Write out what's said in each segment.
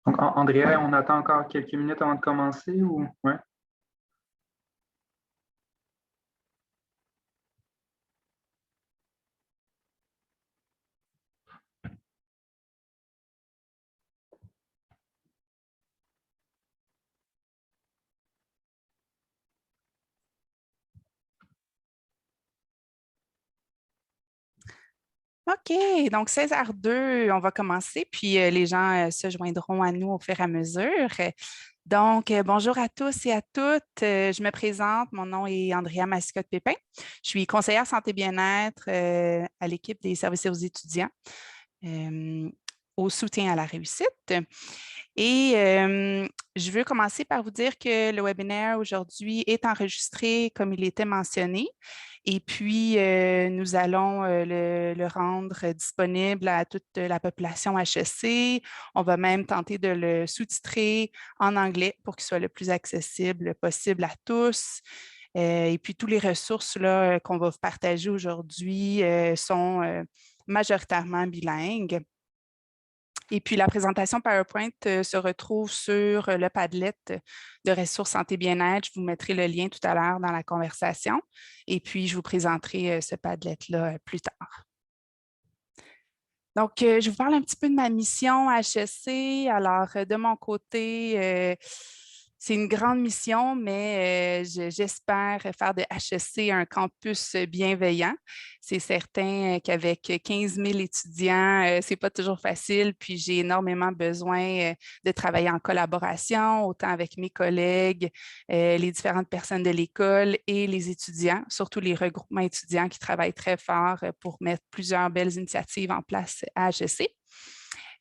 Donc, Andrea, on attend encore quelques minutes avant de commencer ou ouais? OK, donc 16h02, on va commencer, puis les gens se joindront à nous au fur et à mesure. Donc, bonjour à tous et à toutes. Je me présente, mon nom est Andrea Mascotte-Pépin. Je suis conseillère santé bien-être à l'équipe des services aux étudiants euh, au soutien à la réussite. Et je veux commencer par vous dire que le webinaire aujourd'hui est enregistré comme il était mentionné. Et puis, nous allons le rendre disponible à toute la population HEC. On va même tenter de le sous-titrer en anglais pour qu'il soit le plus accessible possible à tous. Et puis, toutes les ressources là, qu'on va vous partager aujourd'hui sont majoritairement bilingues. Et puis, la présentation PowerPoint se retrouve sur le Padlet de ressources santé bien-être. Je vous mettrai le lien tout à l'heure dans la conversation. Et puis, je vous présenterai ce Padlet-là plus tard. Donc, je vous parle un petit peu de ma mission à HEC. Alors, de mon côté, c'est une grande mission, mais j'espère faire de HEC un campus bienveillant. C'est certain qu'avec 15 000 étudiants, c'est pas toujours facile, puis j'ai énormément besoin de travailler en collaboration, autant avec mes collègues, les différentes personnes de l'école et les étudiants, surtout les regroupements étudiants qui travaillent très fort pour mettre plusieurs belles initiatives en place à HEC.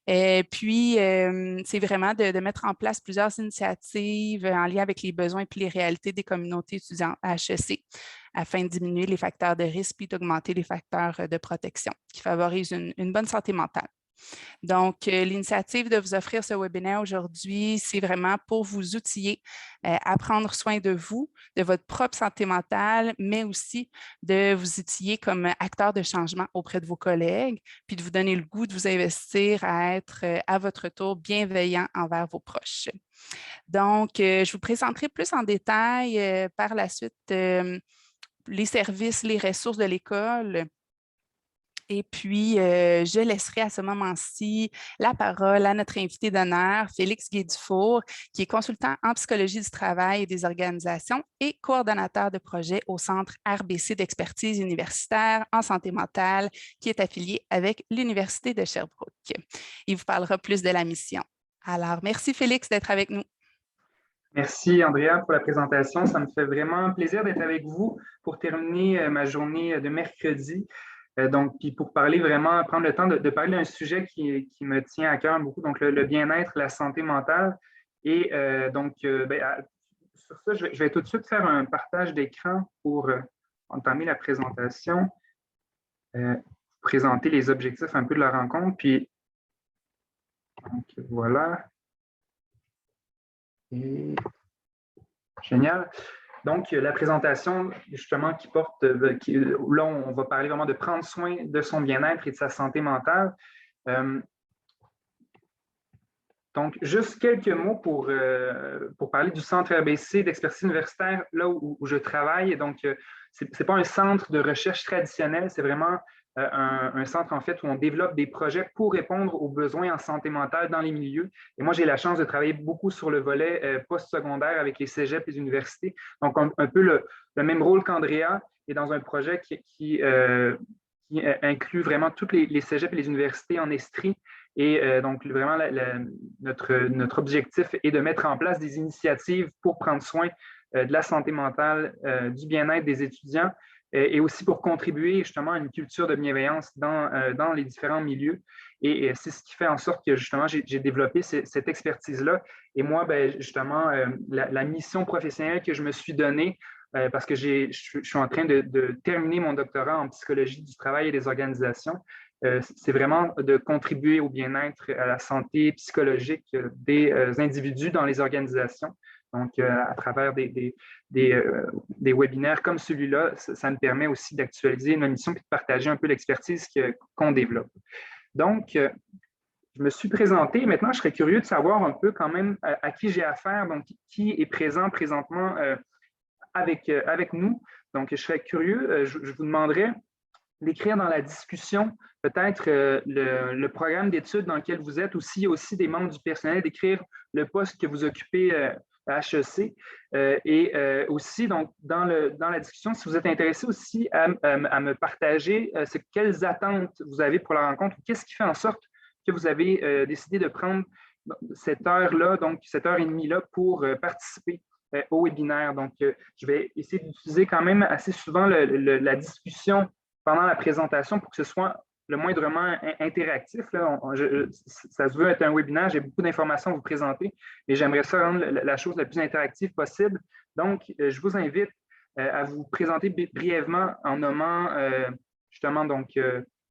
Et puis, c'est vraiment de mettre en place plusieurs initiatives en lien avec les besoins et les réalités des communautés étudiantes à HEC afin de diminuer les facteurs de risque et d'augmenter les facteurs de protection qui favorisent une bonne santé mentale. Donc, l'initiative de vous offrir ce webinaire aujourd'hui, c'est vraiment pour vous outiller à prendre soin de vous, de votre propre santé mentale, mais aussi de vous outiller comme acteur de changement auprès de vos collègues, puis de vous donner le goût de vous investir à être à votre tour bienveillant envers vos proches. Donc, je vous présenterai plus en détail par la suite les services, les ressources de l'école. Et puis, je laisserai à ce moment-ci la parole à notre invité d'honneur, Félix Guédufour, qui est consultant en psychologie du travail et des organisations et coordonnateur de projet au Centre RBC d'expertise universitaire en santé mentale, qui est affilié avec l'Université de Sherbrooke. Il vous parlera plus de la mission. Alors, merci Félix d'être avec nous. Merci Andrea pour la présentation. Ça me fait vraiment plaisir d'être avec vous pour terminer ma journée de mercredi. Donc, puis pour parler vraiment, prendre le temps de parler d'un sujet qui me tient à cœur beaucoup, donc le bien-être, la santé mentale. Et sur ça, je vais tout de suite faire un partage d'écran pour entamer la présentation, présenter les objectifs un peu de la rencontre. Puis, donc, voilà. Et génial. Donc, la présentation, justement, qui porte, là, on va parler vraiment de prendre soin de son bien-être et de sa santé mentale. Donc, juste quelques mots pour parler du Centre RBC d'expertise universitaire, là où je travaille. Donc, ce n'est pas un centre de recherche traditionnel, c'est vraiment un centre, en fait, où on développe des projets pour répondre aux besoins en santé mentale dans les milieux. Et moi, j'ai la chance de travailler beaucoup sur le volet post-secondaire avec les cégeps et les universités. Donc, un peu le même rôle qu'Andrea est dans un projet qui inclut vraiment toutes les cégeps et les universités en Estrie. Et donc, vraiment, notre objectif est de mettre en place des initiatives pour prendre soin de la santé mentale, du bien-être des étudiants et aussi pour contribuer justement à une culture de bienveillance dans les différents milieux. Et c'est ce qui fait en sorte que justement, j'ai développé cette expertise-là. Et moi, ben, justement, la mission professionnelle que je me suis donnée, parce que je suis en train de terminer mon doctorat en psychologie du travail et des organisations. C'est vraiment de contribuer au bien-être, à la santé psychologique des individus dans les organisations. Donc, à travers des webinaires comme celui-là, ça me permet aussi d'actualiser ma mission et de partager un peu l'expertise qu'on développe. Donc, je me suis présenté. Maintenant, je serais curieux de savoir un peu quand même à qui j'ai affaire, donc qui est présent présentement avec nous. Donc, je serais curieux, je vous demanderais d'écrire dans la discussion peut-être le programme d'études dans lequel vous êtes, aussi des membres du personnel, d'écrire le poste que vous occupez à HEC. Aussi, donc, dans la discussion, si vous êtes intéressé aussi à me partager quelles attentes vous avez pour la rencontre, qu'est-ce qui fait en sorte que vous avez décidé de prendre cette heure-là, donc cette heure et demie-là pour participer au webinaire. Donc, je vais essayer d'utiliser quand même assez souvent la discussion pendant la présentation pour que ce soit le moindrement interactif. Là. Ça se veut être un webinaire, j'ai beaucoup d'informations à vous présenter, mais j'aimerais ça rendre la chose la plus interactive possible. Donc, je vous invite à vous présenter brièvement en nommant justement donc,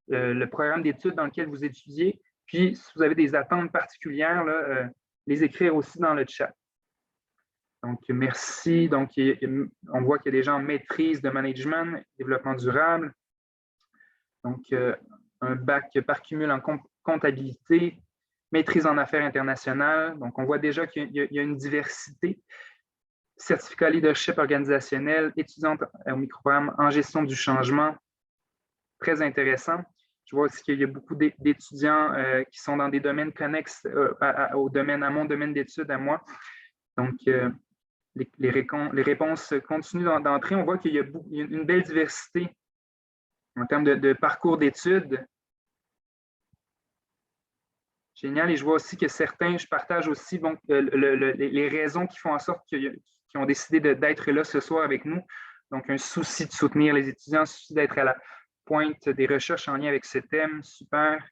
le programme d'études dans lequel vous étudiez, puis si vous avez des attentes particulières, là, les écrire aussi dans le chat. Donc, merci. Donc, on voit qu'il y a des gens en maîtrise de management, développement durable. Donc, un bac par cumul en comptabilité, maîtrise en affaires internationales. Donc, on voit déjà qu'il y a une diversité. Certificat leadership organisationnel, étudiante au microprogramme en gestion du changement. Très intéressant. Je vois aussi qu'il y a beaucoup d'étudiants qui sont dans des domaines connexes à mon domaine d'études à moi. Donc, les réponses continuent d'entrer. On voit qu'il y a une belle diversité en termes de parcours d'études. Génial. Et je vois aussi que certains, je partage aussi donc, les raisons qui font en sorte qu'ils ont décidé d'être là ce soir avec nous. Donc, un souci de soutenir les étudiants, un souci d'être à la pointe des recherches en lien avec ce thème. Super.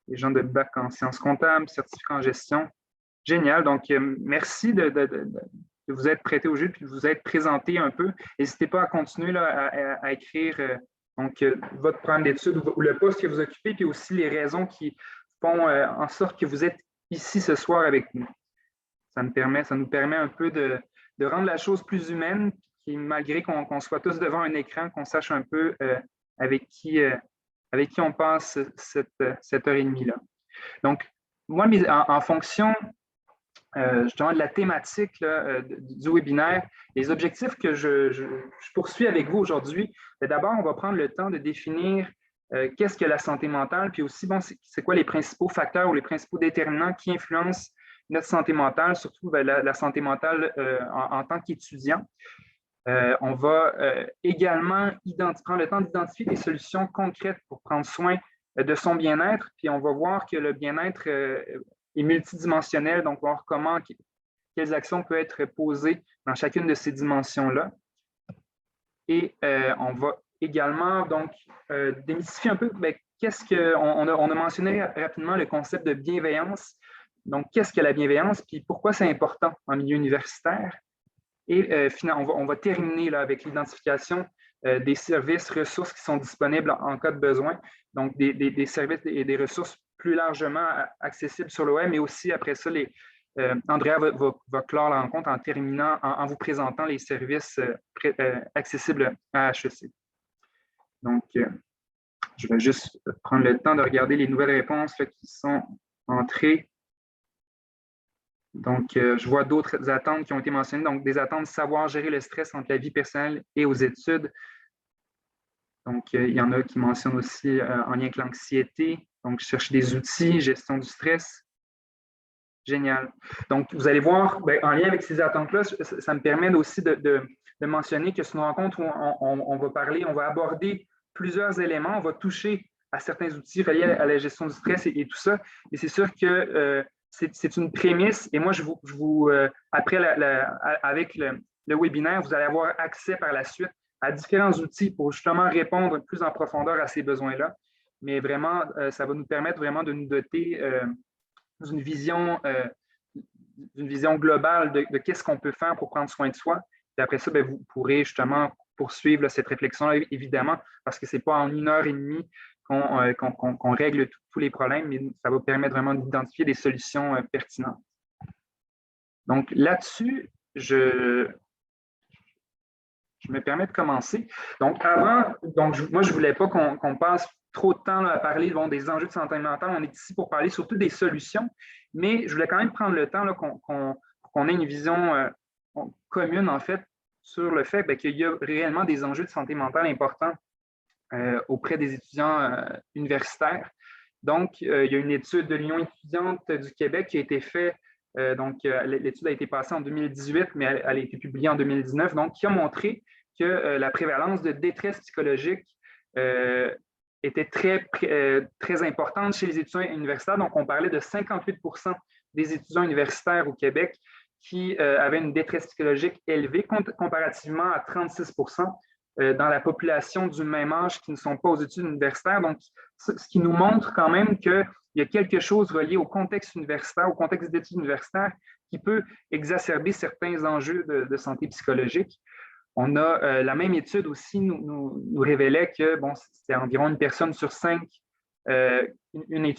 Les gens de bac en sciences comptables, certificat en gestion. Génial. Donc, merci de vous être prêté au jeu et de vous être présenté un peu. N'hésitez pas à continuer là, à écrire donc, votre programme d'études ou le poste que vous occupez, puis aussi les raisons qui font en sorte que vous êtes ici ce soir avec nous. Ça nous permet un peu de rendre la chose plus humaine, puis malgré qu'on soit tous devant un écran, qu'on sache un peu avec qui on passe cette heure et demie-là. Donc, moi, en fonction justement de la thématique là, du webinaire, les objectifs que je poursuis avec vous aujourd'hui, d'abord, on va prendre le temps de définir qu'est-ce que la santé mentale, puis aussi, bon, c'est quoi les principaux facteurs ou les principaux déterminants qui influencent notre santé mentale, surtout la santé mentale en tant qu'étudiant. On va également prendre le temps d'identifier des solutions concrètes pour prendre soin de son bien-être, puis on va voir que le bien-être est multidimensionnel, donc voir quelles actions peuvent être posées dans chacune de ces dimensions-là. Et on va également donc démystifier un peu on a mentionné rapidement le concept de bienveillance. Donc, qu'est-ce que la bienveillance, puis pourquoi c'est important en milieu universitaire? Et finalement, on va terminer là, avec l'identification des services, ressources qui sont disponibles en cas de besoin. Donc, des services et des ressources plus largement accessibles sur le web, mais aussi après ça, Andrea va clore la rencontre en terminant, en vous présentant les services accessibles à HEC. Donc, je vais juste prendre le temps de regarder les nouvelles réponses là, qui sont entrées. Donc, je vois d'autres attentes qui ont été mentionnées. Donc, des attentes de savoir gérer le stress entre la vie personnelle et aux études. Donc, il y en a qui mentionnent aussi en lien avec l'anxiété. Donc, je cherche des outils, gestion du stress. Génial. Donc, vous allez voir, en lien avec ces attentes-là, ça me permet aussi de mentionner que c'est une rencontre où on va aborder plusieurs éléments, on va toucher à certains outils reliés à la gestion du stress et tout ça. Et c'est sûr que c'est une prémisse. Et moi, après, avec le webinaire, vous allez avoir accès par la suite à différents outils pour justement répondre plus en profondeur à ces besoins-là. Mais vraiment, ça va nous permettre vraiment de nous doter d'une vision globale de qu'est-ce qu'on peut faire pour prendre soin de soi. Et après ça, vous pourrez justement poursuivre là, cette réflexion-là, évidemment, parce que ce n'est pas en 1h30 qu'on règle tous les problèmes, mais ça va permettre vraiment d'identifier des solutions pertinentes. Donc là-dessus, je me permets de commencer. Donc avant, moi, je ne voulais pas qu'on passe trop de temps là, à parler des enjeux de santé mentale. On est ici pour parler surtout des solutions, mais je voulais quand même prendre le temps qu'on ait une vision commune, en fait, sur le fait qu'il y a réellement des enjeux de santé mentale importants auprès des étudiants universitaires. Donc, il y a une étude de l'Union étudiante du Québec qui a été faite. L'étude a été passée en 2018, mais elle a été publiée en 2019, donc qui a montré que la prévalence de détresse psychologique était très importante chez les étudiants universitaires. Donc, on parlait de 58% des étudiants universitaires au Québec qui avaient une détresse psychologique élevée, comparativement à 36% dans la population du même âge qui ne sont pas aux études universitaires. Donc, ce qui nous montre quand même qu'il y a quelque chose relié au contexte universitaire, au contexte d'études universitaires, qui peut exacerber certains enjeux de santé psychologique. On a la même étude aussi nous révélait que c'était environ une personne sur 5, une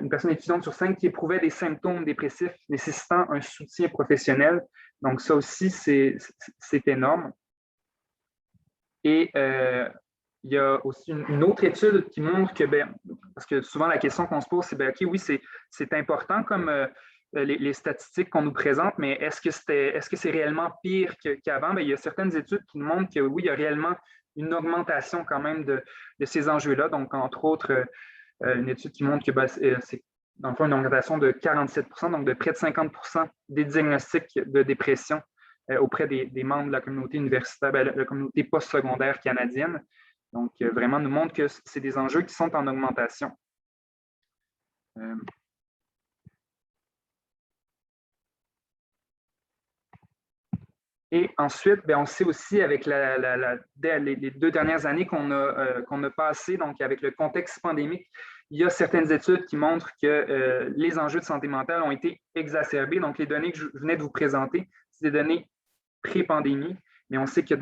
personne étudiante sur 5 qui éprouvait des symptômes dépressifs nécessitant un soutien professionnel. Donc, ça aussi, c'est énorme. Et il y a aussi une autre étude qui montre que, parce que souvent la question qu'on se pose, c'est, OK, oui, c'est important comme les statistiques qu'on nous présente, mais est-ce que c'est réellement pire qu'avant? Il y a certaines études qui nous montrent que oui, il y a réellement une augmentation quand même de ces enjeux-là. Donc, entre autres, une étude qui montre que c'est dans le fond une augmentation de 47%, donc de près de 50% des diagnostics de dépression auprès des membres de la communauté universitaire, la communauté postsecondaire canadienne. Donc, vraiment nous montre que c'est des enjeux qui sont en augmentation. Et ensuite, on sait aussi avec les 2 dernières années qu'on a passées, donc avec le contexte pandémique, il y a certaines études qui montrent que les enjeux de santé mentale ont été exacerbés. Donc, les données que je venais de vous présenter, c'est des données pré-pandémie, mais on sait que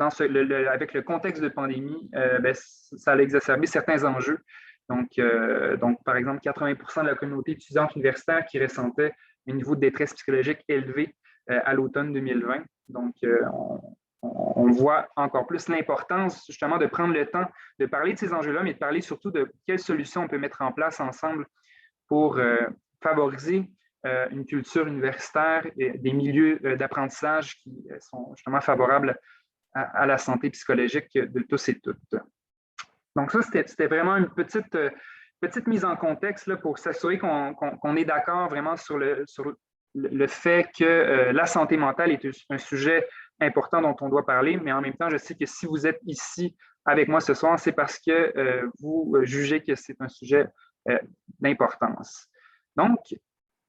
avec le contexte de pandémie, ça a exacerbé certains enjeux. Donc, par exemple, 80% de la communauté étudiante universitaire qui ressentait un niveau de détresse psychologique élevé à l'automne 2020. Donc, on voit encore plus l'importance justement de prendre le temps de parler de ces enjeux-là, mais de parler surtout de quelles solutions on peut mettre en place ensemble pour favoriser une culture universitaire et des milieux d'apprentissage qui sont justement favorables à la santé psychologique de tous et toutes. Donc ça, c'était vraiment une petite mise en contexte là, pour s'assurer qu'on est d'accord vraiment sur le fait que la santé mentale est un sujet important dont on doit parler, mais en même temps, je sais que si vous êtes ici avec moi ce soir, c'est parce que vous jugez que c'est un sujet d'importance. Donc,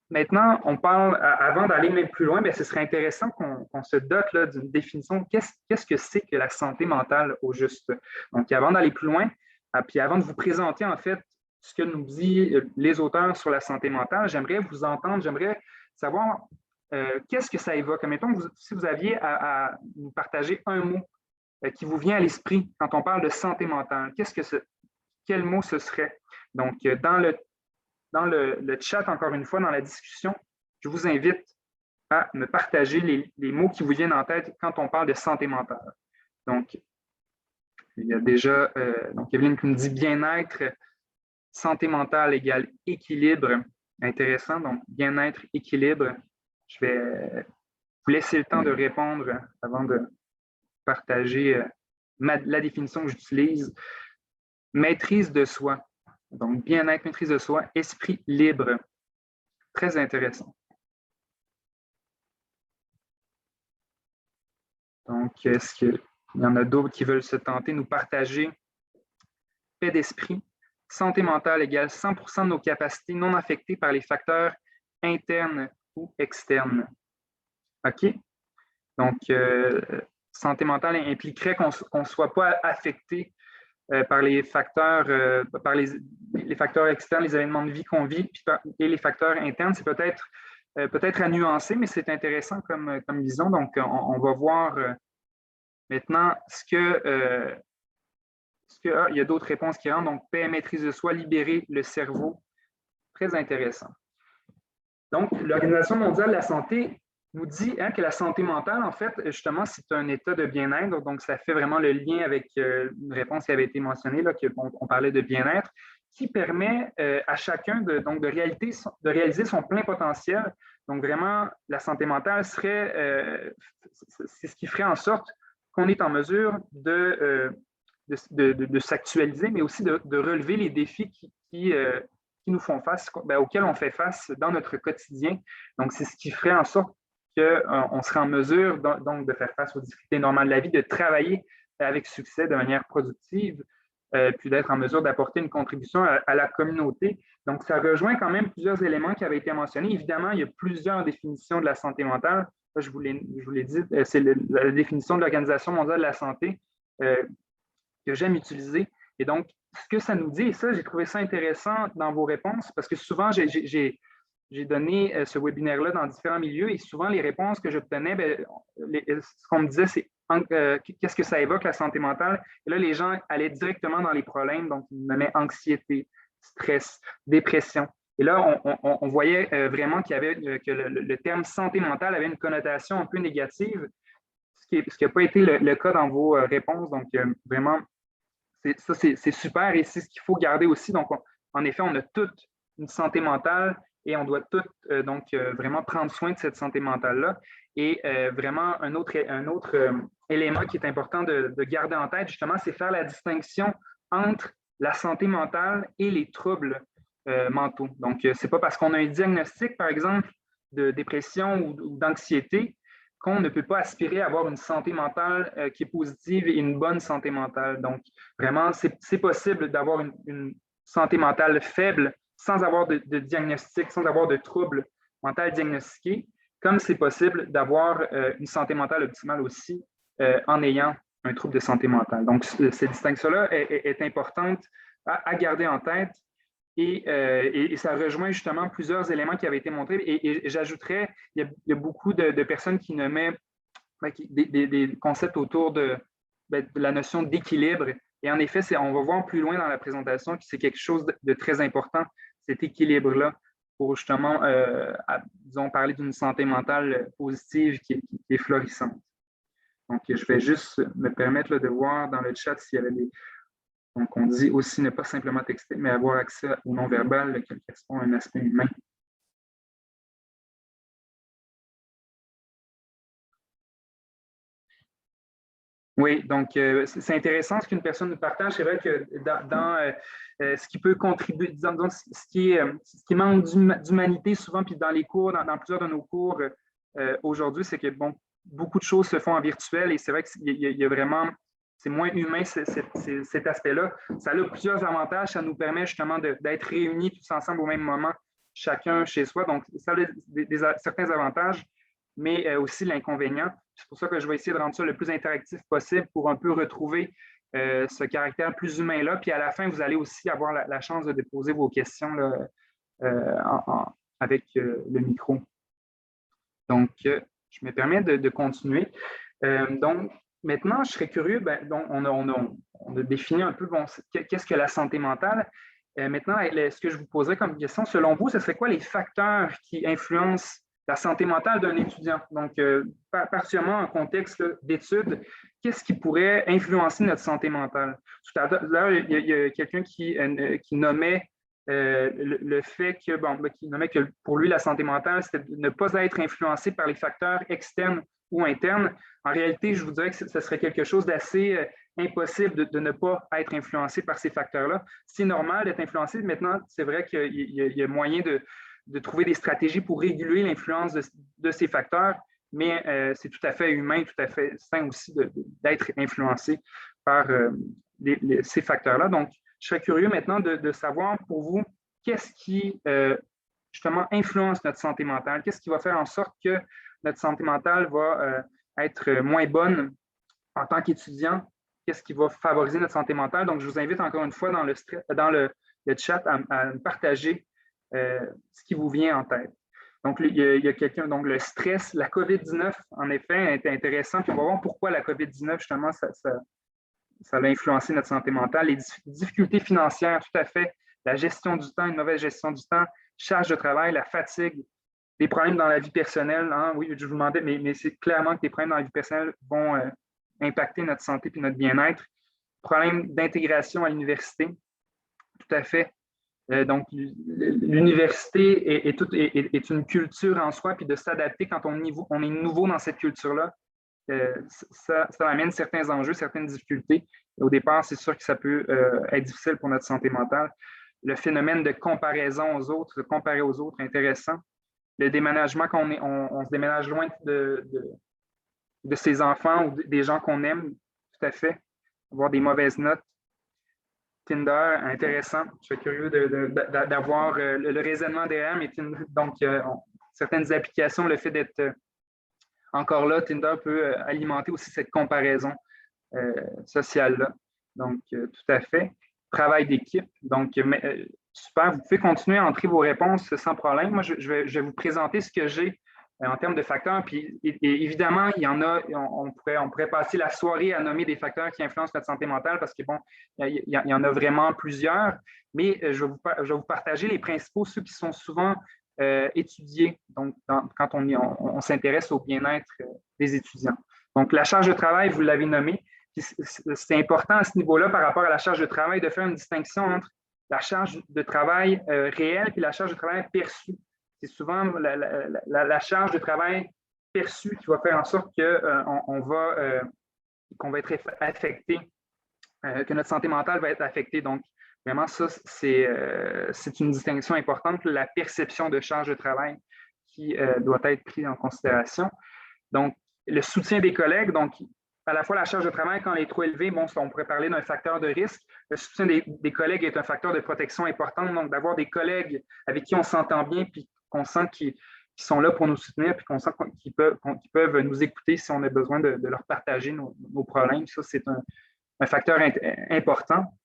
maintenant, on parle, avant d'aller même plus loin, ce serait intéressant qu'on se dote d'une définition. Qu'est-ce que c'est que la santé mentale au juste? Donc, avant d'aller plus loin, puis avant de vous présenter en fait ce que nous disent les auteurs sur la santé mentale, j'aimerais vous entendre, j'aimerais savoir qu'est-ce que ça évoque. Mettons, si vous aviez à nous partager un mot qui vous vient à l'esprit quand on parle de santé mentale, quel mot ce serait? Donc, dans le chat, encore une fois, dans la discussion, je vous invite à me partager les mots qui vous viennent en tête quand on parle de santé mentale. Donc, il y a déjà, Evelyne qui me dit bien-être, santé mentale égale équilibre. Intéressant, donc bien-être, équilibre. Je vais vous laisser le temps de répondre avant de partager la définition que j'utilise. Maîtrise de soi. Donc, bien-être, maîtrise de soi, esprit libre. Très intéressant. Donc, est-ce qu'il y en a d'autres qui veulent se tenter, nous partager? Paix d'esprit. Santé mentale égale 100% de nos capacités non affectées par les facteurs internes ou externes. OK? Donc, santé mentale impliquerait qu'on ne soit pas affecté par les facteurs, les facteurs externes, les événements de vie qu'on vit, et les facteurs internes, c'est peut-être à nuancer, mais c'est intéressant comme vision. Donc, on va voir maintenant il y a d'autres réponses qui rentrent. Donc, paix, maîtrise de soi, libérer le cerveau. Très intéressant. Donc, l'Organisation mondiale de la santé nous dit que la santé mentale, en fait, justement, c'est un état de bien-être. Donc, ça fait vraiment le lien avec une réponse qui avait été mentionnée, là, qu'on parlait de bien-être, qui permet à chacun donc de réaliser son plein potentiel. Donc, vraiment, la santé mentale serait, c'est ce qui ferait en sorte qu'on est en mesure de s'actualiser, mais aussi de relever les défis qui nous font face, auxquels on fait face dans notre quotidien. Donc, c'est ce qui ferait en sorte qu'on serait en mesure donc de faire face aux difficultés normales de la vie, de travailler avec succès de manière productive, puis d'être en mesure d'apporter une contribution à la communauté. Donc, ça rejoint quand même plusieurs éléments qui avaient été mentionnés. Évidemment, il y a plusieurs définitions de la santé mentale. Là, je vous l'ai dit, c'est la définition de l'Organisation mondiale de la santé que j'aime utiliser. Et donc, ce que ça nous dit, et ça, j'ai trouvé ça intéressant dans vos réponses, parce que souvent, j'ai donné ce webinaire-là dans différents milieux et souvent, les réponses que j'obtenais, ce qu'on me disait, c'est qu'est-ce que ça évoque, la santé mentale? Et là, les gens allaient directement dans les problèmes, donc ils nommaient anxiété, stress, dépression. Et là, on voyait vraiment qu'il y avait que le terme santé mentale avait une connotation un peu négative, ce qui n'a pas été le cas dans vos réponses. Donc, vraiment, c'est super et c'est ce qu'il faut garder aussi. Donc, en effet, on a toute une santé mentale et on doit toutes vraiment prendre soin de cette santé mentale-là. Et vraiment, un autre élément qui est important de garder en tête, justement, c'est faire la distinction entre la santé mentale et les troubles mentaux. Donc, ce n'est pas parce qu'on a un diagnostic, par exemple, de dépression ou d'anxiété qu'on ne peut pas aspirer à avoir une santé mentale qui est positive et une bonne santé mentale. Donc, vraiment, c'est possible d'avoir une santé mentale faible sans avoir de diagnostic, sans avoir de troubles mentaux diagnostiqués, comme c'est possible d'avoir une santé mentale optimale aussi en ayant un trouble de santé mentale. Donc, cette distinction-là est importante à garder en tête. Et ça rejoint justement plusieurs éléments qui avaient été montrés. Et j'ajouterais, il y a beaucoup de personnes qui nommaient des concepts autour de la notion d'équilibre. Et en effet, on va voir plus loin dans la présentation que c'est quelque chose de très important, cet équilibre-là, pour justement, disons, parler d'une santé mentale positive qui est florissante. Donc, je vais juste me permettre de voir dans le chat s'il y avait des... Donc, on dit aussi ne pas simplement texter, mais avoir accès au non-verbal qui correspond à un aspect humain. Oui, donc c'est intéressant ce qu'une personne nous partage. C'est vrai que dans ce qui peut contribuer, disons, ce qui manque d'humanité souvent, puis dans les cours, dans plusieurs de nos cours aujourd'hui, c'est que bon, beaucoup de choses se font en virtuel et c'est vrai qu'il y a vraiment, c'est moins humain cet aspect-là. Ça a plusieurs avantages. Ça nous permet justement d'être réunis tous ensemble au même moment, chacun chez soi. Donc, ça a certains avantages, mais aussi l'inconvénient. C'est pour ça que je vais essayer de rendre ça le plus interactif possible pour un peu retrouver ce caractère plus humain-là. Puis à la fin, vous allez aussi avoir la chance de déposer vos questions là, avec le micro. Donc, je me permets de continuer. Donc, maintenant, je serais curieux, donc on a défini un peu qu'est-ce que la santé mentale. Maintenant, ce que je vous poserais comme question, selon vous, ce serait quoi les facteurs qui influencent la santé mentale d'un étudiant? Donc, particulièrement en contexte d'études, qu'est-ce qui pourrait influencer notre santé mentale? Tout à l'heure, il y a quelqu'un qui nommait le fait qui nommait que pour lui, la santé mentale, c'était de ne pas être influencé par les facteurs externes ou internes. En réalité, je vous dirais que ce serait quelque chose d'assez impossible de ne pas être influencé par ces facteurs-là. C'est normal d'être influencé. Maintenant, c'est vrai qu'il y a moyen de trouver des stratégies pour réguler l'influence de ces facteurs, mais c'est tout à fait humain, tout à fait sain aussi d'être influencé par ces facteurs-là. Donc, je serais curieux maintenant de savoir pour vous, qu'est-ce qui justement influence notre santé mentale? Qu'est-ce qui va faire en sorte que notre santé mentale va être moins bonne en tant qu'étudiant? Qu'est-ce qui va favoriser notre santé mentale? Donc, je vous invite encore une fois dans le chat à me partager ce qui vous vient en tête. Donc, il y a quelqu'un, donc le stress, la COVID-19, en effet, est intéressant. Puis on va voir pourquoi la COVID-19, justement, ça a influencé notre santé mentale. Les difficultés financières, tout à fait. La gestion du temps, une mauvaise gestion du temps, charge de travail, la fatigue, des problèmes dans la vie personnelle, hein, oui, je vous demandais, mais c'est clairement que les problèmes dans la vie personnelle vont impacter notre santé et notre bien-être. Problèmes d'intégration à l'université, tout à fait. Donc, l'université est une culture en soi, puis de s'adapter quand on est nouveau dans cette culture-là, ça amène certains enjeux, certaines difficultés. Au départ, c'est sûr que ça peut être difficile pour notre santé mentale. Le phénomène de comparaison aux autres, de comparer aux autres, intéressant. Le déménagement, quand on se déménage loin de ses enfants ou des gens qu'on aime, tout à fait. Avoir des mauvaises notes. Tinder, intéressant. Je suis curieux d'avoir le raisonnement derrière, mais donc, certaines applications, le fait d'être encore là, Tinder peut alimenter aussi cette comparaison sociale-là. Donc, tout à fait. Travail d'équipe. Donc, super. Vous pouvez continuer à entrer vos réponses sans problème. Moi, je vais vous présenter ce que j'ai en termes de facteurs. Puis, évidemment, il y en a, on pourrait passer la soirée à nommer des facteurs qui influencent notre santé mentale parce que, bon, il y en a vraiment plusieurs. Mais je vais vous partager les principaux, ceux qui sont souvent étudiés, donc quand on s'intéresse au bien-être des étudiants. Donc, la charge de travail, vous l'avez nommé. C'est important à ce niveau-là par rapport à la charge de travail de faire une distinction entre la charge de travail réelle et la charge de travail perçue. C'est souvent la charge de travail perçue qui va faire en sorte qu'on va être affecté, que notre santé mentale va être affectée. Donc, vraiment, ça, c'est une distinction importante, la perception de charge de travail qui doit être prise en considération. Donc, le soutien des collègues, donc à la fois la charge de travail, quand elle est trop élevée, bon, on pourrait parler d'un facteur de risque. Le soutien des collègues est un facteur de protection important, donc d'avoir des collègues avec qui on s'entend bien, puis qu'on sent qu'ils sont là pour nous soutenir, puis qu'on sent qu'ils peuvent nous écouter si on a besoin de leur partager nos problèmes. Ça, c'est un facteur important.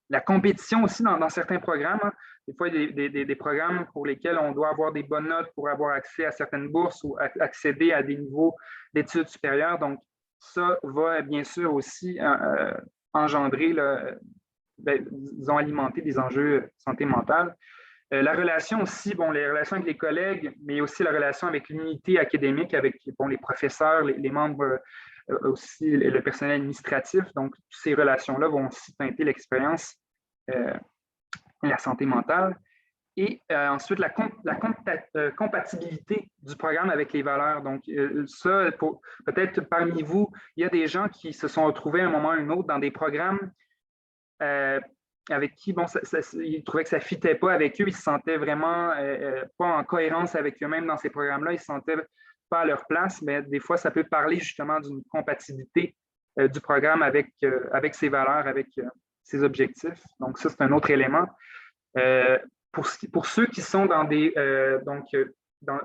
La compétition aussi dans certains programmes. Hein. Des fois, il y a des programmes pour lesquels on doit avoir des bonnes notes pour avoir accès à certaines bourses ou accéder à des niveaux d'études supérieures. Donc, ça va bien sûr aussi engendrer, disons, alimenter des enjeux de santé mentale. La relation aussi, bon, les relations avec les collègues, mais aussi la relation avec l'unité académique, avec les professeurs, les membres, aussi le personnel administratif. Donc, toutes ces relations-là vont aussi teinter l'expérience et la santé mentale. Et ensuite, la compatibilité du programme avec les valeurs. Donc, ça, peut-être parmi vous, il y a des gens qui se sont retrouvés à un moment ou à un autre dans des programmes avec qui, bon, ils trouvaient que ça ne fitait pas avec eux, ils se sentaient vraiment pas en cohérence avec eux-mêmes dans ces programmes-là, ils ne se sentaient pas à leur place, mais des fois, ça peut parler justement d'une compatibilité du programme avec ses valeurs, avec ses objectifs. Donc, ça, c'est un autre élément. Pour ceux qui sont dans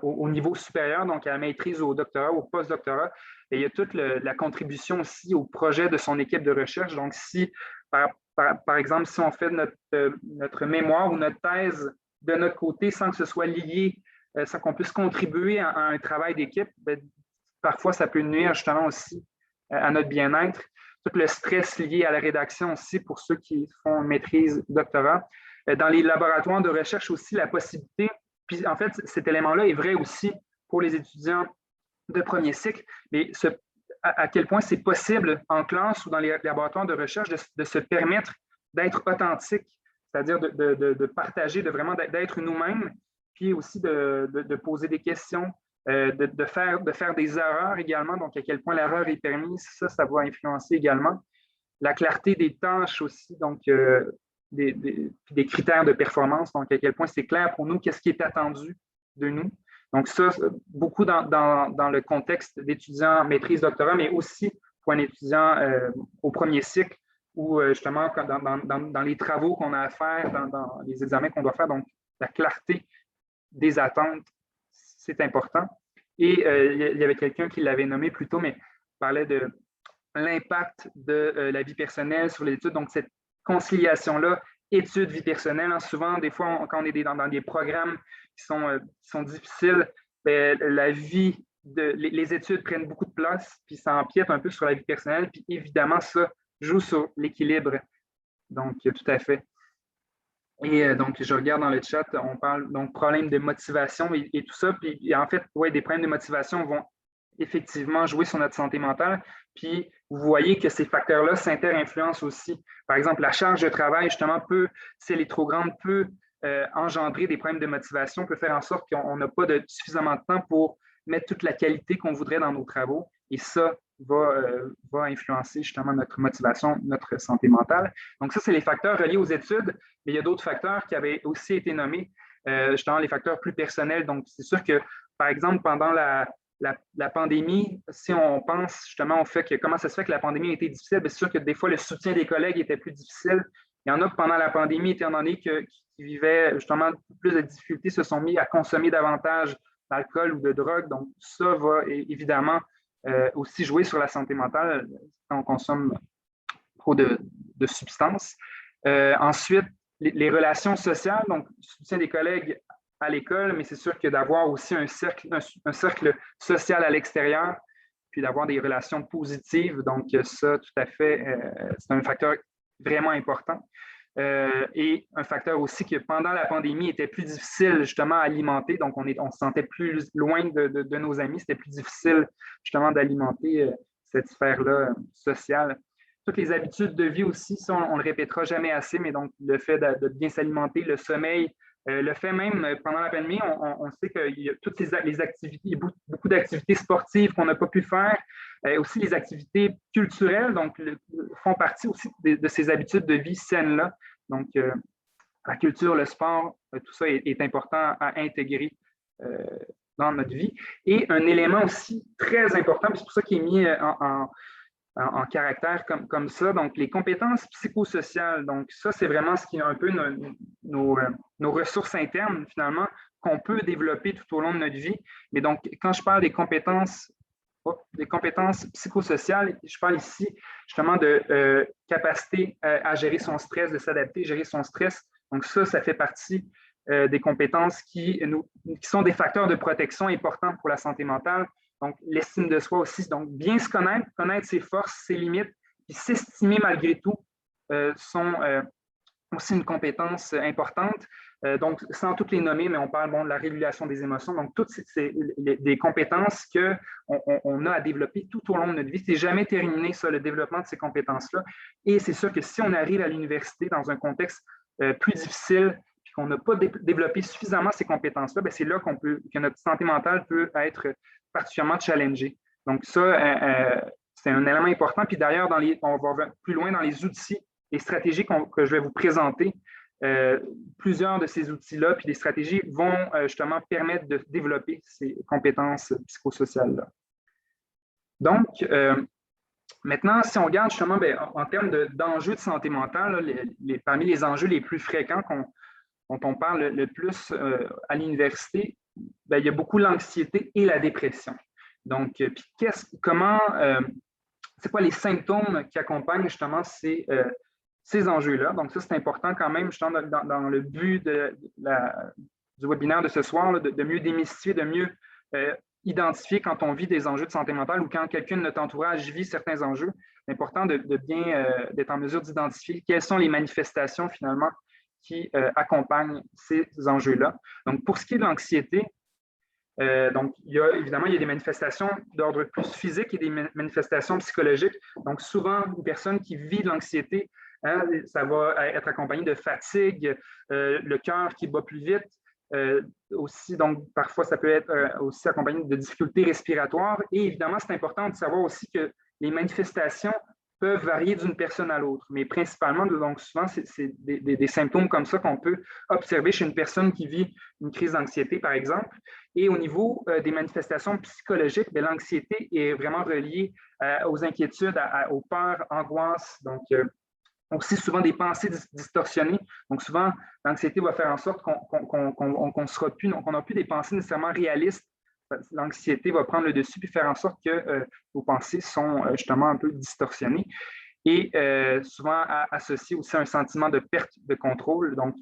au niveau supérieur, donc à la maîtrise, au doctorat, au post-doctorat, il y a toute la contribution aussi au projet de son équipe de recherche. Donc, si, par exemple, si on fait notre mémoire ou notre thèse de notre côté sans que ce soit lié, sans qu'on puisse contribuer à un travail d'équipe, parfois ça peut nuire justement aussi à notre bien-être. Tout le stress lié à la rédaction aussi pour ceux qui font une maîtrise, doctorat. Dans les laboratoires de recherche aussi, la possibilité, puis en fait, cet élément-là est vrai aussi pour les étudiants de premier cycle, mais à quel point c'est possible en classe ou dans les laboratoires de recherche de se permettre d'être authentique, c'est-à-dire de partager, vraiment d'être nous-mêmes, puis aussi de poser des questions, de faire des erreurs également, donc à quel point l'erreur est permise, ça va influencer également. La clarté des tâches aussi, donc des critères de performance, donc à quel point c'est clair pour nous, qu'est-ce qui est attendu de nous. Donc ça, beaucoup dans le contexte d'étudiants maîtrise, doctorat, mais aussi pour un étudiant au premier cycle ou justement dans les travaux qu'on a à faire, dans les examens qu'on doit faire, donc la clarté des attentes, c'est important. Et il y avait quelqu'un qui l'avait nommé plus tôt, mais parlait de l'impact de la vie personnelle sur les études, donc cette conciliation-là, études, vie personnelle. Hein, souvent, des fois, quand on est dans des programmes qui sont difficiles, la vie, les études prennent beaucoup de place, puis ça empiète un peu sur la vie personnelle, puis évidemment, ça joue sur l'équilibre. Donc, tout à fait. Et donc, je regarde dans le chat, on parle donc problèmes de motivation et tout ça. Puis en fait, ouais, des problèmes de motivation vont effectivement jouer sur notre santé mentale. Puis vous voyez que ces facteurs-là s'inter-influencent aussi. Par exemple, la charge de travail, justement, si elle est trop grande, peut engendrer des problèmes de motivation, peut faire en sorte qu'on n'a pas suffisamment de temps pour mettre toute la qualité qu'on voudrait dans nos travaux. Et ça va influencer justement notre motivation, notre santé mentale. Donc, ça, c'est les facteurs reliés aux études, mais il y a d'autres facteurs qui avaient aussi été nommés, justement les facteurs plus personnels. Donc, c'est sûr que, par exemple, pendant la pandémie, si on pense justement au fait que comment ça se fait que la pandémie a été difficile, c'est sûr que des fois, le soutien des collègues était plus difficile. Il y en a que pendant la pandémie, étant donné qui vivaient justement plus de difficultés, se sont mis à consommer davantage d'alcool ou de drogue. Donc, ça va évidemment aussi jouer sur la santé mentale quand on consomme trop de substances. Ensuite, les relations sociales, donc soutien des collègues à l'école, mais c'est sûr que d'avoir aussi un cercle social à l'extérieur, puis d'avoir des relations positives. Donc, ça, tout à fait, c'est un facteur vraiment important. Et un facteur aussi que pendant la pandémie était plus difficile justement à alimenter. Donc, on se sentait plus loin de nos amis. C'était plus difficile justement d'alimenter cette sphère-là sociale. Toutes les habitudes de vie aussi, ça, on ne le répétera jamais assez, mais donc le fait de bien s'alimenter, le sommeil, le fait même, pendant la pandémie, on sait qu'il y a toutes les activités, beaucoup d'activités sportives qu'on n'a pas pu faire, aussi les activités culturelles, donc font partie aussi de ces habitudes de vie saines-là. Donc, la culture, le sport, tout ça est important à intégrer dans notre vie. Et un élément aussi très important, c'est pour ça qu'il est mis en caractère comme ça. Donc, les compétences psychosociales. Donc, ça, c'est vraiment ce qui est un peu nos ressources internes, finalement, qu'on peut développer tout au long de notre vie. Mais donc, quand je parle des compétences psychosociales, je parle ici justement de capacité à gérer son stress, de s'adapter, gérer son stress. Donc, ça fait partie des compétences qui sont des facteurs de protection importants pour la santé mentale. Donc, l'estime de soi aussi. Donc, bien se connaître ses forces, ses limites, puis s'estimer malgré tout sont aussi une compétence importante. Donc, sans toutes les nommer, mais on parle de la régulation des émotions. Donc, toutes des compétences qu'on a à développer tout au long de notre vie. C'est jamais terminé, ça, le développement de ces compétences-là. Et c'est sûr que si on arrive à l'université dans un contexte plus difficile, puis qu'on n'a pas développé suffisamment ces compétences-là, c'est là que notre santé mentale peut être particulièrement challengée. Donc, ça, c'est un élément important. Puis d'ailleurs, on va plus loin dans les outils et stratégies que je vais vous présenter. Plusieurs de ces outils-là, puis les stratégies vont justement permettre de développer ces compétences psychosociales-là. Donc, maintenant, si on regarde justement en termes d'enjeux de santé mentale, parmi les enjeux les plus fréquents dont on parle le plus à l'université, il y a beaucoup l'anxiété et la dépression. Donc, c'est quoi les symptômes qui accompagnent justement ces enjeux-là? Donc, ça, c'est important quand même, justement, dans le but du webinaire de ce soir, là, de mieux démystifier, de mieux identifier quand on vit des enjeux de santé mentale ou quand quelqu'un de notre entourage vit certains enjeux. C'est important d'être en mesure d'identifier quelles sont les manifestations, finalement, qui accompagnent ces enjeux-là. Donc, pour ce qui est de l'anxiété, donc, évidemment, il y a des manifestations d'ordre plus physique et des manifestations psychologiques. Donc, souvent, une personne qui vit de l'anxiété, ça va être accompagné de fatigue, le cœur qui bat plus vite. Aussi, donc, parfois, ça peut être aussi accompagné de difficultés respiratoires. Et évidemment, c'est important de savoir aussi que les manifestations peuvent varier d'une personne à l'autre. Mais principalement, donc souvent, c'est des symptômes comme ça qu'on peut observer chez une personne qui vit une crise d'anxiété, par exemple. Et au niveau des manifestations psychologiques, l'anxiété est vraiment reliée aux inquiétudes, aux peurs, angoisses. Donc, aussi souvent des pensées distorsionnées. Donc, souvent, l'anxiété va faire en sorte qu'on n'a plus des pensées nécessairement réalistes. L'anxiété va prendre le dessus et faire en sorte que vos pensées sont justement un peu distorsionnées et souvent associées aussi à un sentiment de perte de contrôle. Donc,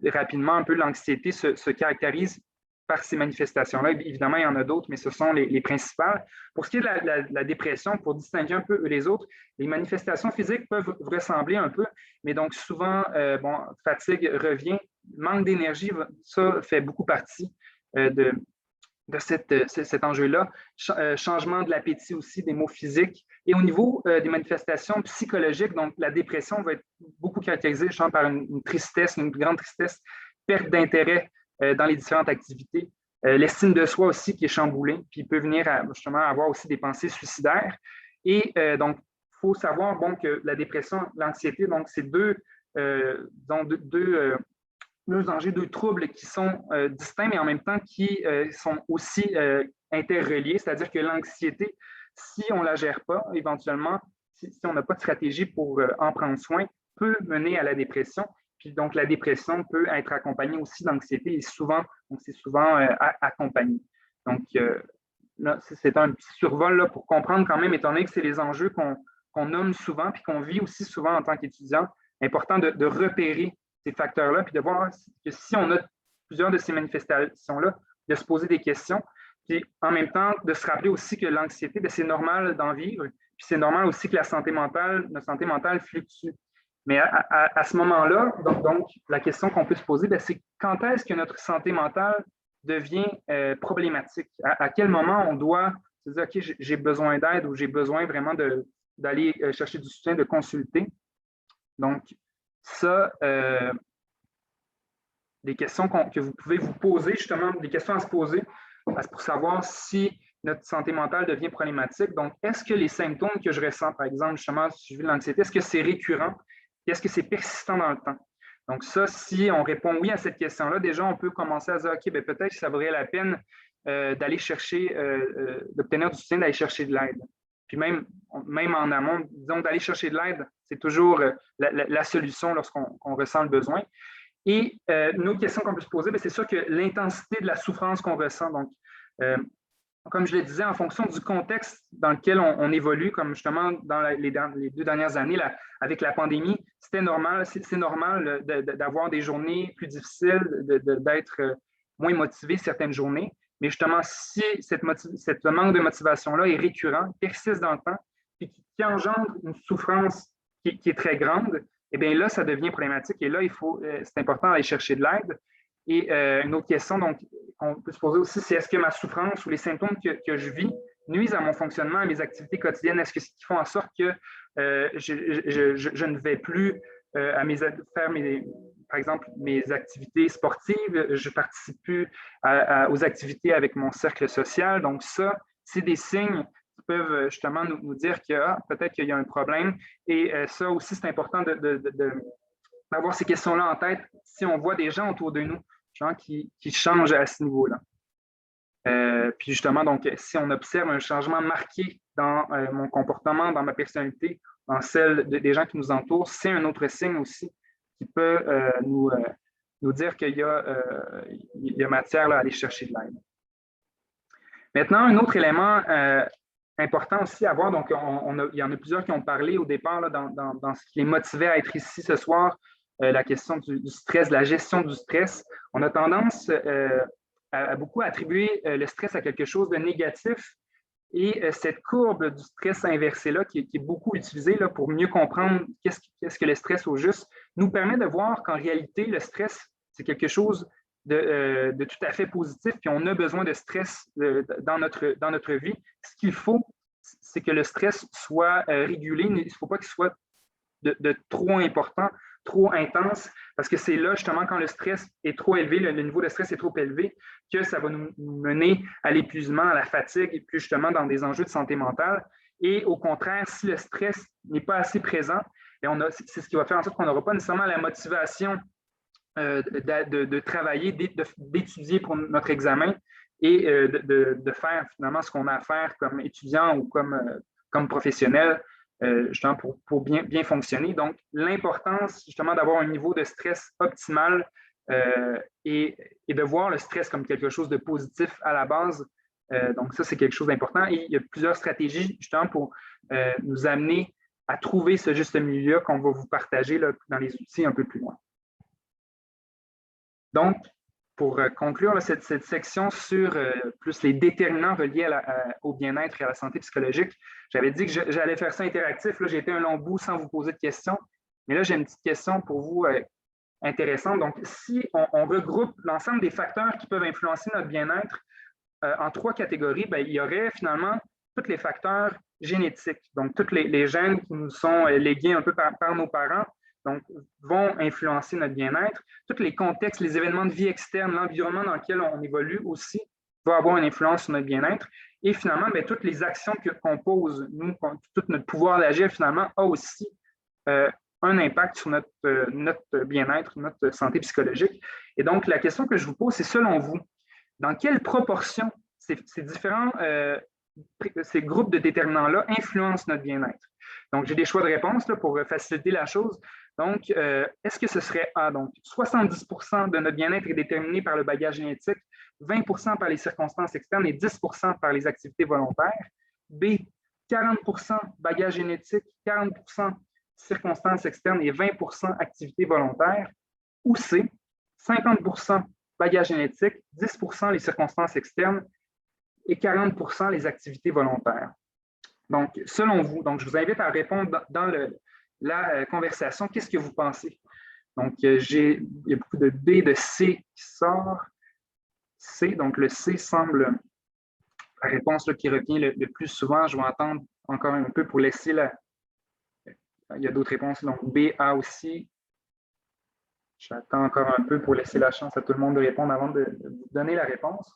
rapidement, un peu l'anxiété se caractérise par ces manifestations-là. Évidemment, il y en a d'autres, mais ce sont les principales. Pour ce qui est de la dépression, pour distinguer un peu les autres, les manifestations physiques peuvent ressembler un peu, mais donc souvent, fatigue revient, manque d'énergie, ça fait beaucoup partie de cet enjeu-là. Changement de l'appétit aussi, des maux physiques. Et au niveau des manifestations psychologiques, donc la dépression va être beaucoup caractérisée par une tristesse, une grande tristesse, perte d'intérêt dans les différentes activités. L'estime de soi aussi qui est chamboulée, puis il peut venir justement avoir aussi des pensées suicidaires. Et donc, il faut savoir que la dépression, l'anxiété, donc c'est deux dangers, deux troubles qui sont distincts, mais en même temps qui sont aussi interreliés, c'est-à-dire que l'anxiété, si on ne la gère pas, éventuellement, si on n'a pas de stratégie pour en prendre soin, peut mener à la dépression. Puis donc, la dépression peut être accompagnée aussi d'anxiété et souvent, c'est souvent accompagné. Donc, là, c'est un petit survol là, pour comprendre quand même, étant donné que c'est les enjeux qu'on nomme souvent puis qu'on vit aussi souvent en tant qu'étudiant, important de repérer ces facteurs-là, puis de voir que si on a plusieurs de ces manifestations-là, de se poser des questions, puis en même temps, de se rappeler aussi que l'anxiété, c'est normal d'en vivre, puis c'est normal aussi que notre santé mentale fluctue. Mais à ce moment-là, donc, la question qu'on peut se poser, c'est quand est-ce que notre santé mentale devient problématique? À quel moment on doit se dire, OK, j'ai besoin d'aide ou j'ai besoin vraiment d'aller chercher du soutien, de consulter. Donc, ça, des questions que vous pouvez vous poser, justement, des questions à se poser pour savoir si notre santé mentale devient problématique. Donc, est-ce que les symptômes que je ressens, par exemple, justement, si je vis de l'anxiété, est-ce que c'est récurrent? Est-ce que c'est persistant dans le temps? Donc, ça, si on répond oui à cette question-là, déjà, on peut commencer à dire, OK, bien, peut-être que ça vaudrait la peine d'aller chercher, d'obtenir du soutien, d'aller chercher de l'aide. Puis même en amont, disons, d'aller chercher de l'aide, c'est toujours la solution lorsqu'on ressent le besoin. Et une autre question qu'on peut se poser, c'est sûr que l'intensité de la souffrance qu'on ressent. Donc, comme je le disais, en fonction du contexte dans lequel on évolue, comme justement dans les 2 dernières années, avec la pandémie, c'était normal, c'est normal d'avoir des journées plus difficiles, d'être moins motivé certaines journées. Mais justement, si cette manque de motivation-là est récurrent, persiste dans le temps, puis qui engendre une souffrance qui est très grande, eh bien là, ça devient problématique. Et là, c'est important d'aller chercher de l'aide. Et une autre question qu'on peut se poser aussi, c'est est-ce que ma souffrance ou les symptômes que je vis nuisent à mon fonctionnement, à mes activités quotidiennes? Est-ce que c'est qui font en sorte que je ne vais plus faire par exemple, mes activités sportives, je ne participe plus aux activités avec mon cercle social. Donc ça, c'est des signes qui peuvent justement nous dire que peut-être qu'il y a un problème. Et ça aussi, c'est important d'avoir ces questions-là en tête si on voit des gens autour de nous, gens qui changent à ce niveau-là. Puis justement, donc, si on observe un changement marqué dans mon comportement, dans ma personnalité, dans celle des gens qui nous entourent, c'est un autre signe aussi qui peut nous dire qu'il y a matière à aller chercher de l'aide. Maintenant, un autre élément important aussi à voir, donc il y en a plusieurs qui ont parlé au départ là, dans ce qui les motivait à être ici ce soir, la question du stress, de la gestion du stress. On a tendance à beaucoup attribuer le stress à quelque chose de négatif. Et cette courbe du stress inversé-là, qui est beaucoup utilisée là, pour mieux comprendre qu'est-ce que le stress au juste, nous permet de voir qu'en réalité, le stress, c'est quelque chose de tout à fait positif, puis on a besoin de stress dans notre vie. Ce qu'il faut, c'est que le stress soit régulé. Il ne faut pas qu'il soit de trop important, trop intense, parce que c'est là, justement, quand le stress est trop élevé, le niveau de stress est trop élevé, que ça va nous mener à l'épuisement, à la fatigue, et puis justement dans des enjeux de santé mentale. Et au contraire, si le stress n'est pas assez présent, c'est ce qui va faire en sorte qu'on n'aura pas nécessairement la motivation de travailler, d'étudier pour notre examen et de faire finalement ce qu'on a à faire comme étudiant ou comme professionnel, justement pour bien fonctionner. Donc, l'importance justement d'avoir un niveau de stress optimal et de voir le stress comme quelque chose de positif à la base. Donc, ça, c'est quelque chose d'important. Et il y a plusieurs stratégies justement pour nous amener à trouver ce juste milieu qu'on va vous partager là, dans les outils un peu plus loin. Donc, pour conclure là, cette section sur plus les déterminants reliés au bien-être et à la santé psychologique, j'avais dit que j'allais faire ça interactif. Là, j'ai été un long bout sans vous poser de questions. Mais là, j'ai une petite question pour vous intéressante. Donc, si on regroupe l'ensemble des facteurs qui peuvent influencer notre bien-être en 3 catégories, bien, il y aurait finalement tous les facteurs génétiques. Donc, tous les gènes qui nous sont légués un peu par nos parents, donc, vont influencer notre bien-être. Tous les contextes, les événements de vie externes, l'environnement dans lequel on évolue aussi va avoir une influence sur notre bien-être. Et finalement, bien, toutes les actions qu'on pose, nous, tout notre pouvoir d'agir, finalement, a aussi un impact sur notre bien-être, notre santé psychologique. Et donc, la question que je vous pose, c'est selon vous, dans quelle proportion ces différents ces groupes de déterminants-là influencent notre bien-être? Donc, j'ai des choix de réponse là, pour faciliter la chose. Donc, est-ce que ce serait A, donc 70 de notre bien-être est déterminé par le bagage génétique, 20 par les circonstances externes et 10 par les activités volontaires. B, 40 bagage génétique, 40 circonstances externes et 20 activités volontaires. Ou C, 50 bagage génétique, 10 les circonstances externes et 40 les activités volontaires. Donc, selon vous, donc je vous invite à répondre dans la conversation. Qu'est-ce que vous pensez? Donc, il y a beaucoup de B, de C qui sort. C, donc le C semble la réponse là, qui revient le plus souvent. Je vais entendre encore un peu pour laisser la... Il y a d'autres réponses, donc B, A aussi. J'attends encore un peu pour laisser la chance à tout le monde de répondre avant de vous donner la réponse.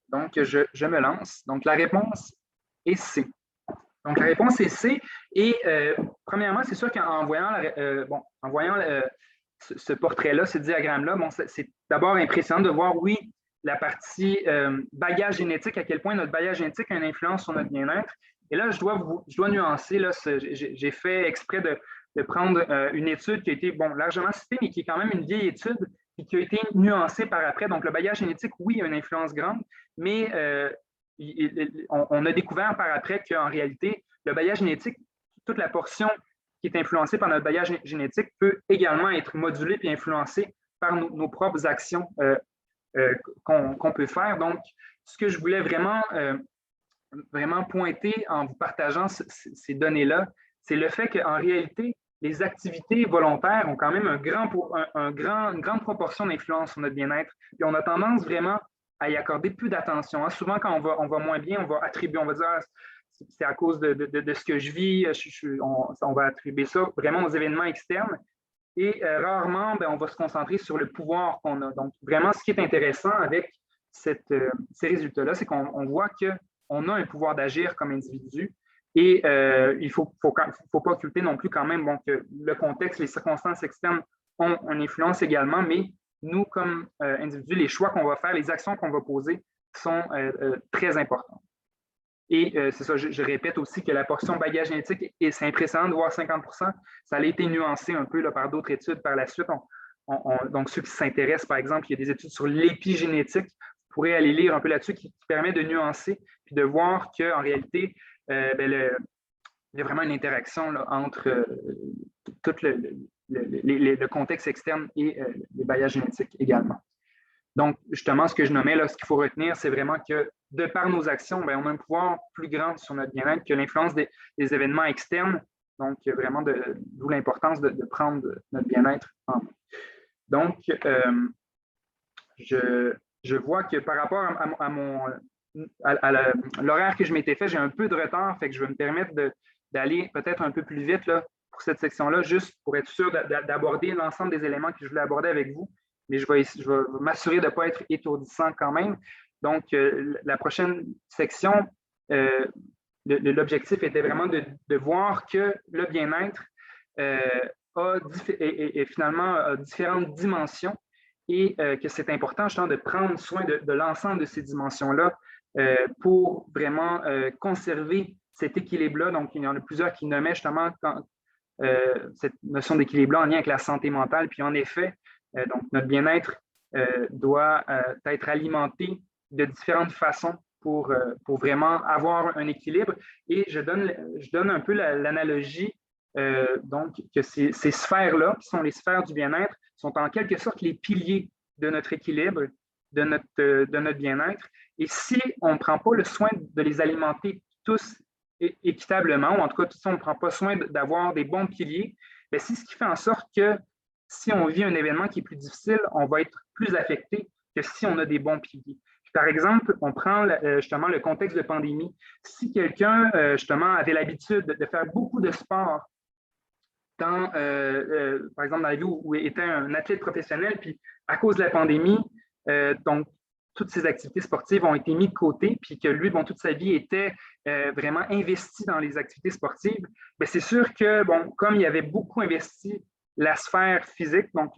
Donc, je me lance. Donc, la réponse est C. Donc, la réponse est C. Et premièrement, c'est sûr qu'en voyant, ce portrait-là, ce diagramme-là, bon, c'est d'abord impressionnant de voir, oui, la partie bagage génétique, à quel point notre bagage génétique a une influence sur notre bien-être. Et là, je dois nuancer. J'ai fait exprès de prendre une étude qui a été largement citée, mais qui est quand même une vieille étude et qui a été nuancée par après. Donc, le bagage génétique, oui, a une influence grande, mais on a découvert par après qu'en réalité, le bagage génétique, toute la portion qui est influencée par notre bagage génétique peut également être modulée et influencée par nos propres actions qu'on peut faire. Donc, ce que je voulais vraiment pointer en vous partageant ces données-là, c'est le fait qu'en réalité, les activités volontaires ont quand même une grande proportion d'influence sur notre bien-être. Et on a tendance vraiment à y accorder plus d'attention. Souvent, quand on va moins bien, on va attribuer, on va dire c'est à cause de ce que je vis, on va attribuer ça vraiment aux événements externes. Et rarement, on va se concentrer sur le pouvoir qu'on a. Donc, vraiment, ce qui est intéressant avec ces résultats-là, c'est qu'on voit qu'on a un pouvoir d'agir comme individu. Et il ne faut pas occulter non plus quand même que le contexte, les circonstances externes ont une influence également, mais nous, comme individus, les choix qu'on va faire, les actions qu'on va poser sont très importantes. Et c'est ça, je répète aussi que la portion bagage génétique, et c'est impressionnant de voir 50 ça a été nuancé un peu là, par d'autres études par la suite. Donc, ceux qui s'intéressent, par exemple, il y a des études sur l'épigénétique, vous pourrez aller lire un peu là-dessus qui permet de nuancer puis de voir qu'en réalité, il y a vraiment une interaction là, entre tout le contexte externe et les bagages génétiques également. Donc, justement, ce que je nommais, là, ce qu'il faut retenir, c'est vraiment que de par nos actions, on a un pouvoir plus grand sur notre bien-être que l'influence des événements externes. Donc, vraiment, d'où l'importance de prendre notre bien-être en main. Donc, je vois que par rapport à l'horaire que je m'étais fait, j'ai un peu de retard, fait que je vais me permettre d'aller peut-être un peu plus vite là, pour cette section-là, juste pour être sûr d'aborder l'ensemble des éléments que je voulais aborder avec vous. Mais je vais m'assurer de ne pas être étourdissant quand même. Donc, la prochaine section, l'objectif était vraiment de voir que le bien-être finalement a différentes dimensions et que c'est important justement de prendre soin de l'ensemble de ces dimensions-là pour vraiment conserver cet équilibre-là. Donc, il y en a plusieurs qui nommaient justement cette notion d'équilibre-là en lien avec la santé mentale. Puis en effet, donc notre bien-être doit être alimenté de différentes façons pour vraiment avoir un équilibre. Et je donne un peu l'analogie donc que ces sphères-là, qui sont les sphères du bien-être, sont en quelque sorte les piliers de notre équilibre, de notre bien-être. Et si on ne prend pas le soin de les alimenter tous équitablement, ou en tout cas, si on ne prend pas soin d'avoir des bons piliers, c'est ce qui fait en sorte que si on vit un événement qui est plus difficile, on va être plus affecté que si on a des bons piliers. Par exemple, on prend justement le contexte de pandémie. Si quelqu'un, justement, avait l'habitude de faire beaucoup de sport, par exemple, dans la vie où était un athlète professionnel, puis à cause de la pandémie, donc, toutes ses activités sportives ont été mises de côté, puis que lui, bon, toute sa vie était vraiment investi dans les activités sportives, c'est sûr que, bon, comme il avait beaucoup investi la sphère physique, donc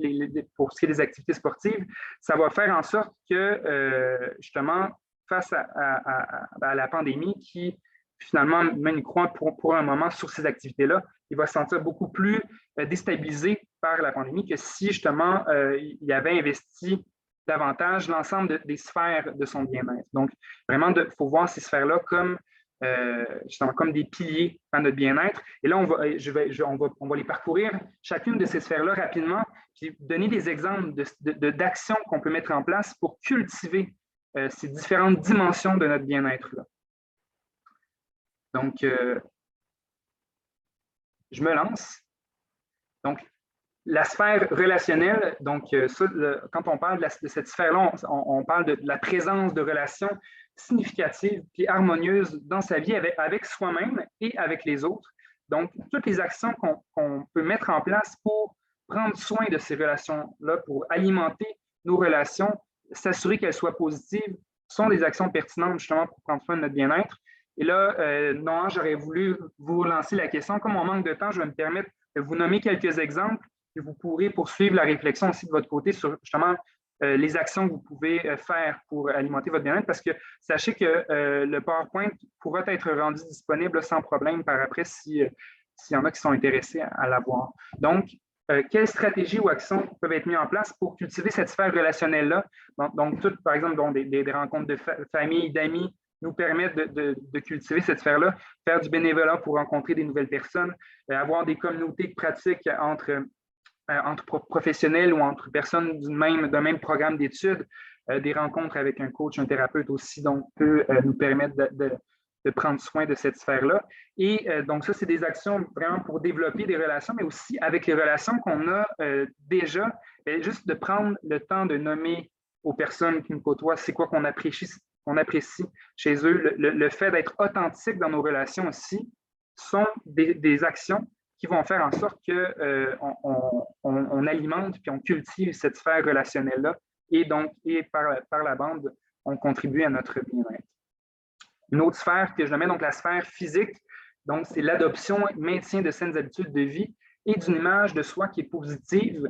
pour ce qui est des activités sportives, ça va faire en sorte que, justement, face à la pandémie qui, finalement, met une croix pour un moment sur ces activités-là, il va se sentir beaucoup plus déstabilisé par la pandémie que si, justement, il avait investi davantage l'ensemble des sphères de son bien-être. Donc, vraiment, il faut voir ces sphères-là comme, justement, comme des piliers dans notre bien-être. Et là, on va les parcourir, chacune de ces sphères-là rapidement, puis donner des exemples d'actions qu'on peut mettre en place pour cultiver ces différentes dimensions de notre bien-être-là. Donc, je me lance. Donc, la sphère relationnelle, donc quand on parle de cette sphère-là, on parle de la présence de relations significatives et harmonieuses dans sa vie avec soi-même et avec les autres. Donc, toutes les actions qu'on peut mettre en place pour prendre soin de ces relations-là, pour alimenter nos relations, s'assurer qu'elles soient positives, sont des actions pertinentes justement pour prendre soin de notre bien-être. Et là, non, j'aurais voulu vous lancer la question. Comme on manque de temps, je vais me permettre de vous nommer quelques exemples et vous pourrez poursuivre la réflexion aussi de votre côté sur justement les actions que vous pouvez faire pour alimenter votre bien-être parce que sachez que le PowerPoint pourra être rendu disponible sans problème par après s'il y en a qui sont intéressés à l'avoir. Donc, quelles stratégies ou actions peuvent être mises en place pour cultiver cette sphère relationnelle-là? Donc par exemple, des rencontres de famille, d'amis, nous permettent de cultiver cette sphère-là, faire du bénévolat pour rencontrer des nouvelles personnes, avoir des communautés de pratique entre professionnels ou entre personnes d'un même programme d'études, des rencontres avec un coach, un thérapeute aussi, donc peut nous permettre de prendre soin de cette sphère-là. Et donc ça, c'est des actions vraiment pour développer des relations, mais aussi avec les relations qu'on a déjà, juste de prendre le temps de nommer aux personnes qui nous côtoient, c'est quoi qu'on apprécie chez eux. Le fait d'être authentique dans nos relations aussi sont des actions qui vont faire en sorte qu'on alimente puis on cultive cette sphère relationnelle-là et donc, par la bande, on contribue à notre bien-être. Une autre sphère que je mets, donc la sphère physique, donc c'est l'adoption et maintien de saines habitudes de vie et d'une image de soi qui est positive.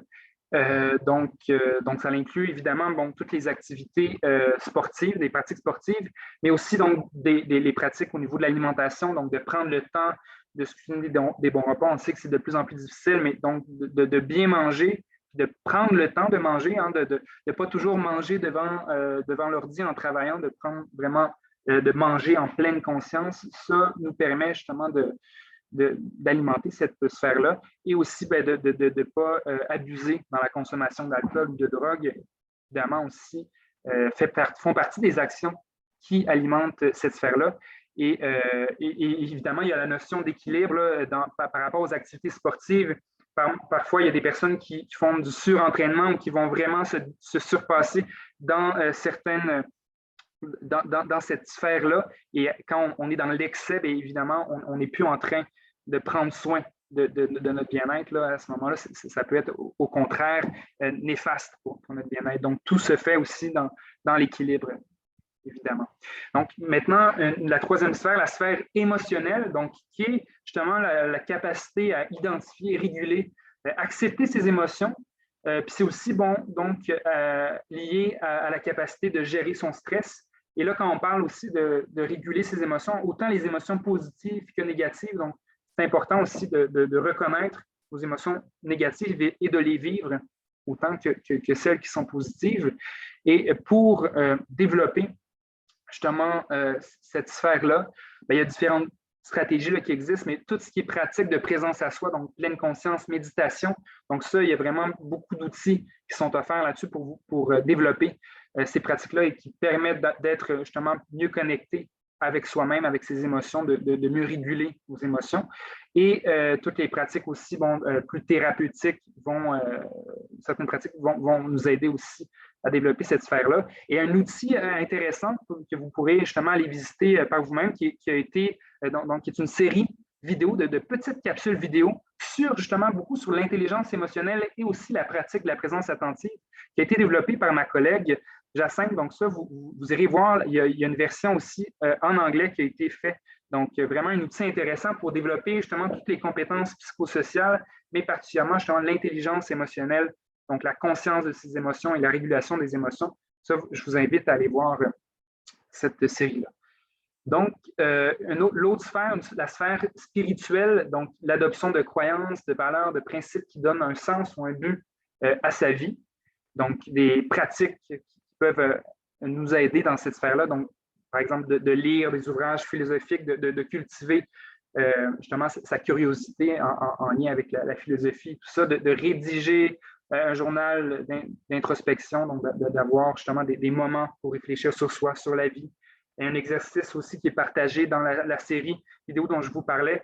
Donc, ça inclut évidemment toutes les activités sportives, des pratiques sportives, mais aussi donc, les pratiques au niveau de l'alimentation, donc de prendre le temps de se cuisiner des bons repas. On sait que c'est de plus en plus difficile, mais donc de bien manger, de prendre le temps de manger, hein, de ne pas toujours manger devant l'ordi en travaillant, de prendre vraiment de manger en pleine conscience. Ça nous permet justement d'alimenter cette sphère-là et aussi de ne pas abuser dans la consommation d'alcool ou de drogue. Évidemment aussi, font partie des actions qui alimentent cette sphère-là. Et évidemment, il y a la notion d'équilibre par rapport aux activités sportives. Parfois, il y a des personnes qui font du surentraînement ou qui vont vraiment se surpasser dans dans cette sphère-là. Et quand on est dans l'excès, évidemment, on n'est plus en train de prendre soin de notre bien-être. À ce moment-là, ça peut être au contraire néfaste pour notre bien-être. Donc, tout se fait aussi dans l'équilibre, évidemment. Donc, maintenant, la troisième sphère, la sphère émotionnelle, donc, qui est justement la capacité à identifier, réguler, accepter ses émotions. Puis c'est aussi lié à la capacité de gérer son stress. Et là, quand on parle aussi de réguler ses émotions, autant les émotions positives que négatives, donc c'est important aussi de reconnaître nos émotions négatives et de les vivre autant que celles qui sont positives. Et pour développer justement cette sphère-là, il y a différentes stratégies là, qui existent, mais tout ce qui est pratique de présence à soi, donc pleine conscience, méditation. Donc ça, il y a vraiment beaucoup d'outils qui sont offerts là-dessus pour vous, pour développer ces pratiques-là et qui permettent d'être justement mieux connecté avec soi-même, avec ses émotions, de mieux réguler nos émotions. Et toutes les pratiques aussi plus thérapeutiques certaines pratiques vont nous aider aussi à développer cette sphère-là. Et un outil intéressant que vous pourrez justement aller visiter par vous-même, qui est une série vidéo de petites capsules vidéo justement beaucoup sur l'intelligence émotionnelle et aussi la pratique de la présence attentive, qui a été développée par ma collègue Jacinthe. Donc ça, vous irez voir, il y a une version aussi en anglais qui a été faite. Donc, vraiment un outil intéressant pour développer justement toutes les compétences psychosociales, mais particulièrement justement l'intelligence émotionnelle, donc la conscience de ses émotions et la régulation des émotions. Ça, je vous invite à aller voir cette série-là. Donc, l'autre sphère, la sphère spirituelle, donc l'adoption de croyances, de valeurs, de principes qui donnent un sens ou un but à sa vie. Donc, des pratiques qui peuvent nous aider dans cette sphère-là. Donc, par exemple, de lire des ouvrages philosophiques, de cultiver justement sa curiosité en lien avec la philosophie, tout ça, de rédiger un journal d'introspection, donc d'avoir justement des moments pour réfléchir sur soi, sur la vie. Et un exercice aussi qui est partagé dans la série vidéo dont je vous parlais,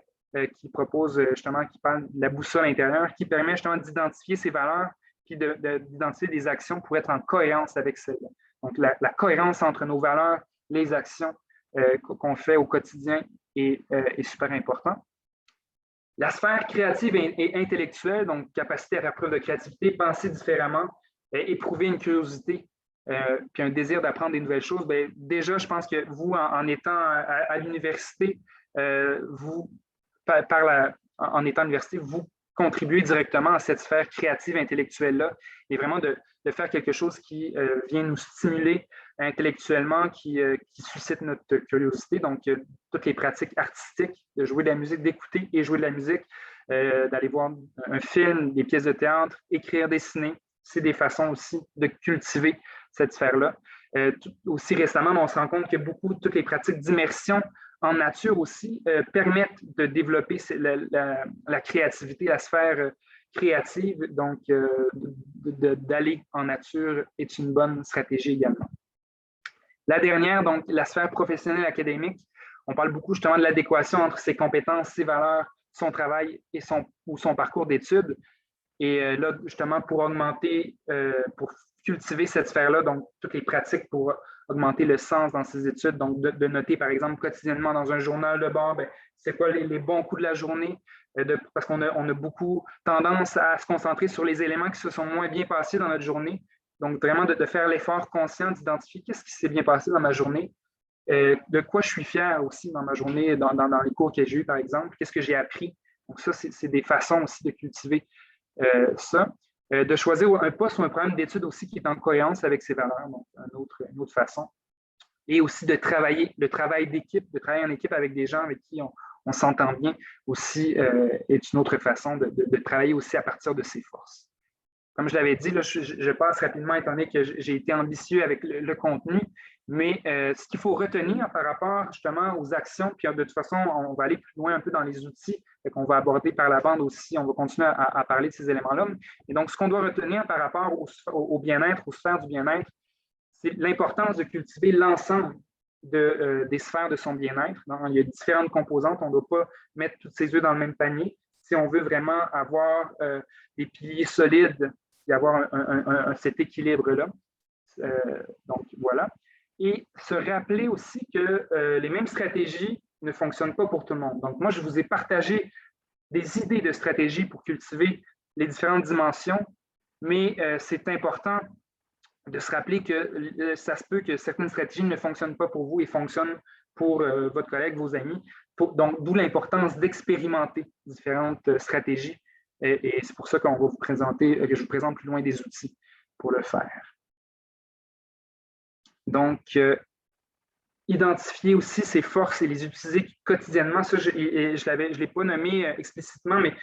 qui propose justement, qui parle de la boussole intérieure, qui permet justement d'identifier ses valeurs, puis d'identifier des actions pour être en cohérence avec celles-là. Donc, la cohérence entre nos valeurs, les actions qu'on fait au quotidien est super important. La sphère créative et intellectuelle, donc capacité à faire preuve de créativité, penser différemment, éprouver une curiosité, puis un désir d'apprendre des nouvelles choses. Bien, déjà, je pense que vous, en étant à l'université, en étant à l'université, vous contribuez directement à cette sphère créative intellectuelle-là et vraiment de faire quelque chose qui vient nous stimuler intellectuellement, qui suscite notre curiosité. Donc, toutes les pratiques artistiques, de jouer de la musique, d'écouter et jouer de la musique, d'aller voir un film, des pièces de théâtre, écrire, dessiner, c'est des façons aussi de cultiver cette sphère-là. Aussi récemment, on se rend compte que toutes les pratiques d'immersion en nature aussi permettent de développer la créativité, la sphère créative. Donc, d'aller en nature est une bonne stratégie également. La dernière, donc, la sphère professionnelle académique. On parle beaucoup justement de l'adéquation entre ses compétences, ses valeurs, son travail et son parcours d'études. Et là, justement, pour augmenter, pour cultiver cette sphère-là, donc toutes les pratiques pour augmenter le sens dans ses études, donc de noter, par exemple, quotidiennement dans un journal de bord, c'est quoi les bons coups de la journée, parce qu'on a beaucoup tendance à se concentrer sur les éléments qui se sont moins bien passés dans notre journée. Donc, vraiment de faire l'effort conscient d'identifier qu'est-ce qui s'est bien passé dans ma journée, de quoi je suis fier aussi dans ma journée, dans les cours que j'ai eus, par exemple, qu'est-ce que j'ai appris. Donc, ça, c'est des façons aussi de cultiver ça. De choisir un poste ou un programme d'études aussi qui est en cohérence avec ses valeurs, donc une autre façon. Et aussi de travailler, le travail d'équipe, de travailler en équipe avec des gens avec qui on s'entend bien aussi est une autre façon de travailler aussi à partir de ses forces. Comme je l'avais dit, là, je passe rapidement étant donné que j'ai été ambitieux avec le contenu, mais ce qu'il faut retenir par rapport justement aux actions, puis de toute façon, on va aller plus loin un peu dans les outils qu'on va aborder par la bande aussi, on va continuer à parler de ces éléments-là. Et donc, ce qu'on doit retenir par rapport au bien-être, aux sphères du bien-être, c'est l'importance de cultiver l'ensemble des sphères de son bien-être. Il y a différentes composantes, on ne doit pas mettre tous ses œufs dans le même panier. Si on veut vraiment avoir des piliers solides et avoir cet équilibre-là. Donc, voilà. Et se rappeler aussi que les mêmes stratégies ne fonctionnent pas pour tout le monde. Donc, moi, je vous ai partagé des idées de stratégies pour cultiver les différentes dimensions, mais c'est important de se rappeler que ça se peut que certaines stratégies ne fonctionnent pas pour vous et fonctionnent pour votre collègue, vos amis. Donc, d'où l'importance d'expérimenter différentes stratégies. Et c'est pour ça qu'on va vous présenter, que je vous présente plus loin des outils pour le faire. Donc, identifier aussi ses forces et les utiliser quotidiennement. Ça, je ne l'ai pas nommé explicitement, mais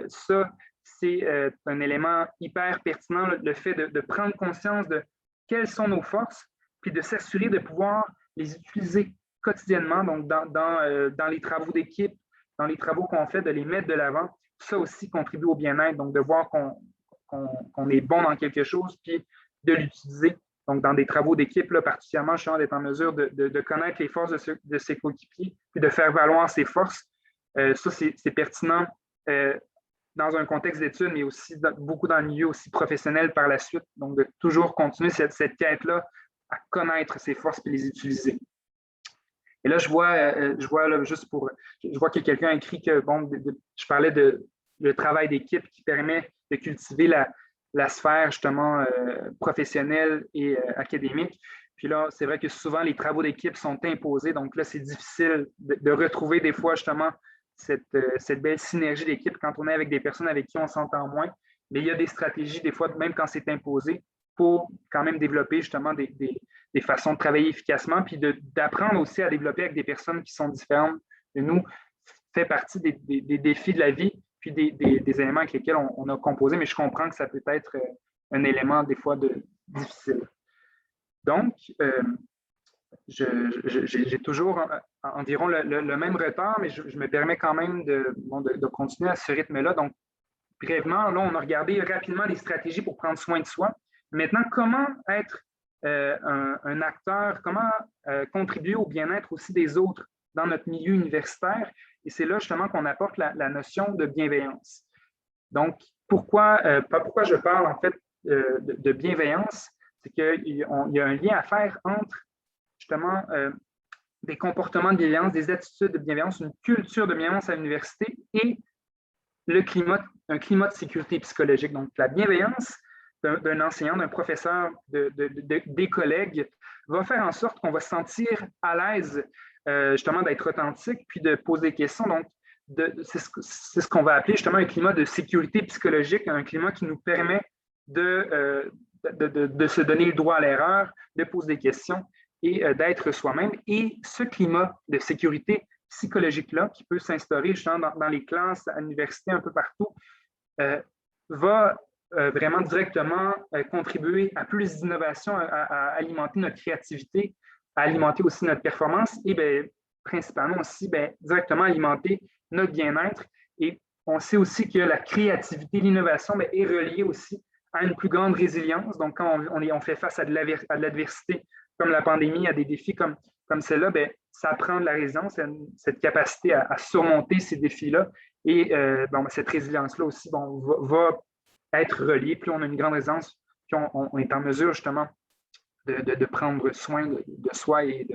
ça, c'est un élément hyper pertinent, le fait de prendre conscience de quelles sont nos forces, puis de s'assurer de pouvoir les utiliser quotidiennement, donc dans les travaux d'équipe, dans les travaux qu'on fait, de les mettre de l'avant. Ça aussi contribue au bien-être, donc de voir qu'on est bon dans quelque chose, puis de l'utiliser. Donc, dans des travaux d'équipe, particulièrement, je suis d'être en mesure de connaître les forces de ses coéquipiers, puis de faire valoir ses forces. Ça, c'est pertinent dans un contexte d'études, mais aussi beaucoup dans le milieu aussi professionnel par la suite. Donc, de toujours continuer cette quête-là à connaître ses forces et les utiliser. Et là, je vois là, je vois que quelqu'un a écrit que, bon, je parlais le travail d'équipe qui permet de cultiver la sphère, justement, professionnelle et académique. Puis là, c'est vrai que souvent, les travaux d'équipe sont imposés. Donc là, c'est difficile de retrouver des fois, justement, cette belle synergie d'équipe quand on est avec des personnes avec qui on s'entend moins. Mais il y a des stratégies, des fois, même quand c'est imposé, pour quand même développer, justement, des façons de travailler efficacement, puis d'apprendre aussi à développer avec des personnes qui sont différentes de nous, fait partie des défis de la vie, puis des éléments avec lesquels on a composé, mais je comprends que ça peut être un élément des fois difficile. Donc, j'ai toujours environ le même retard, mais je me permets quand même de continuer à ce rythme-là. Donc, brièvement, là, on a regardé rapidement les stratégies pour prendre soin de soi. Maintenant, comment être un acteur, comment contribuer au bien-être aussi des autres dans notre milieu universitaire. Et c'est là justement qu'on apporte la notion de bienveillance. Donc, pourquoi je parle en fait de bienveillance? C'est qu'il y a un lien à faire entre justement des comportements de bienveillance, des attitudes de bienveillance, une culture de bienveillance à l'université et un climat de sécurité psychologique. Donc, la bienveillance d'un enseignant, d'un professeur, des collègues, va faire en sorte qu'on va se sentir à l'aise justement d'être authentique, puis de poser des questions. Donc, c'est ce qu'on va appeler justement un climat de sécurité psychologique, un climat qui nous permet de se donner le droit à l'erreur, de poser des questions et d'être soi-même. Et ce climat de sécurité psychologique-là, qui peut s'instaurer justement dans les classes, à l'université, un peu partout, va vraiment directement contribuer à plus d'innovation, à alimenter notre créativité, à alimenter aussi notre performance et bien, principalement aussi directement alimenter notre bien-être. Et on sait aussi que la créativité, l'innovation est reliée aussi à une plus grande résilience. Donc, quand on fait face à de l'adversité, comme la pandémie, à des défis comme celle-là, ça prend de la résilience, cette capacité à surmonter ces défis-là. Et cette résilience-là aussi va être reliée. Plus on a une grande résilience, puis on est en mesure justement de prendre soin de soi et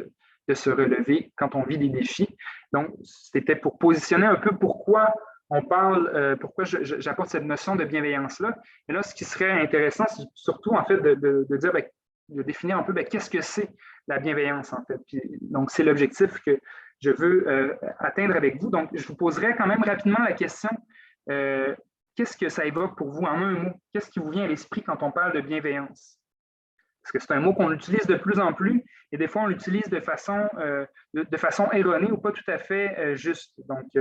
de se relever quand on vit des défis. Donc, c'était pour positionner un peu pourquoi on parle, pourquoi j'apporte cette notion de bienveillance-là. Et là, ce qui serait intéressant, c'est surtout en fait de dire, de définir un peu qu'est-ce que c'est la bienveillance en fait. Puis, donc, c'est l'objectif que je veux atteindre avec vous. Donc, je vous poserai quand même rapidement la question, qu'est-ce que ça évoque pour vous en un mot? Qu'est-ce qui vous vient à l'esprit quand on parle de bienveillance? Parce que c'est un mot qu'on utilise de plus en plus et des fois, on l'utilise de façon erronée ou pas tout à fait juste. Donc, je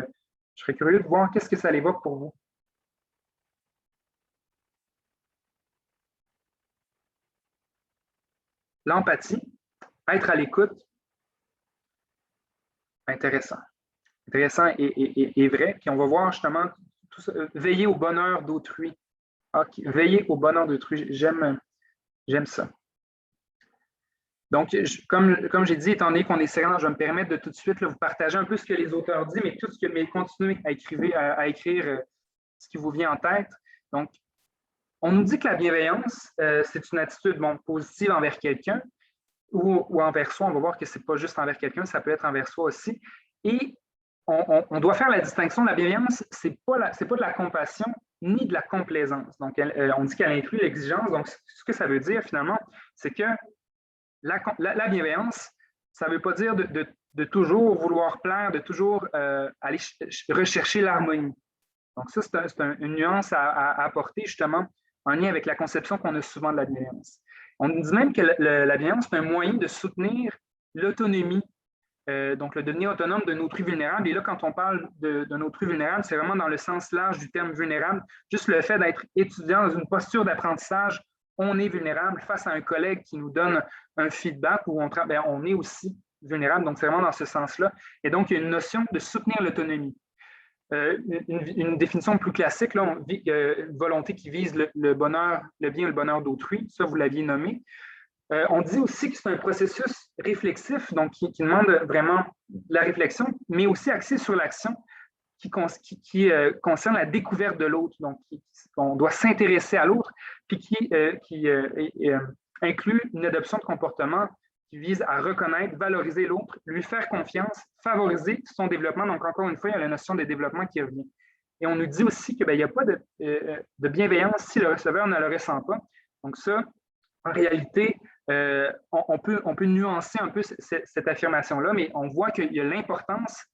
serais curieux de voir qu'est-ce que ça évoque pour vous. L'empathie, être à l'écoute, intéressant. Intéressant et vrai. Puis on va voir justement tout ça, veiller au bonheur d'autrui. Okay. Veiller au bonheur d'autrui, j'aime ça. Donc, comme j'ai dit, étant donné qu'on est séquent, je vais me permettre de tout de suite vous partager un peu ce que les auteurs disent, mais tout ce que continuez à écrire ce qui vous vient en tête. Donc, on nous dit que la bienveillance, c'est une attitude positive envers quelqu'un ou envers soi. On va voir que ce n'est pas juste envers quelqu'un, ça peut être envers soi aussi. Et on doit faire la distinction. La bienveillance, ce n'est pas de la compassion ni de la complaisance. Donc, on dit qu'elle inclut l'exigence. Donc, ce que ça veut dire finalement, c'est que la bienveillance, ça ne veut pas dire de toujours vouloir plaire, de toujours aller rechercher l'harmonie. Donc, ça, c'est une nuance à apporter justement en lien avec la conception qu'on a souvent de la bienveillance. On dit même que la bienveillance, c'est un moyen de soutenir l'autonomie, donc le devenir autonome d'un autrui vulnérable. Et là, quand on parle d'un autrui vulnérable, c'est vraiment dans le sens large du terme vulnérable. Juste le fait d'être étudiant dans une posture d'apprentissage, on est vulnérable face à un collègue qui nous donne un feedback où on est aussi vulnérables. Donc, c'est vraiment dans ce sens-là. Et donc, il y a une notion de soutenir l'autonomie. Une définition plus classique, là, une volonté qui vise le bonheur, le bien et le bonheur d'autrui. Ça, vous l'aviez nommé. On dit aussi que c'est un processus réflexif, donc qui demande vraiment la réflexion, mais aussi axé sur l'action, qui concerne la découverte de l'autre. Donc, on doit s'intéresser à l'autre, puis qui inclut une adoption de comportement qui vise à reconnaître, valoriser l'autre, lui faire confiance, favoriser son développement. Donc, encore une fois, il y a la notion de développement qui revient. Et on nous dit aussi qu'il n'y a pas de bienveillance si le receveur ne le ressent pas. Donc, ça, en réalité, on peut nuancer un peu cette affirmation-là, mais on voit qu'il y a l'importance,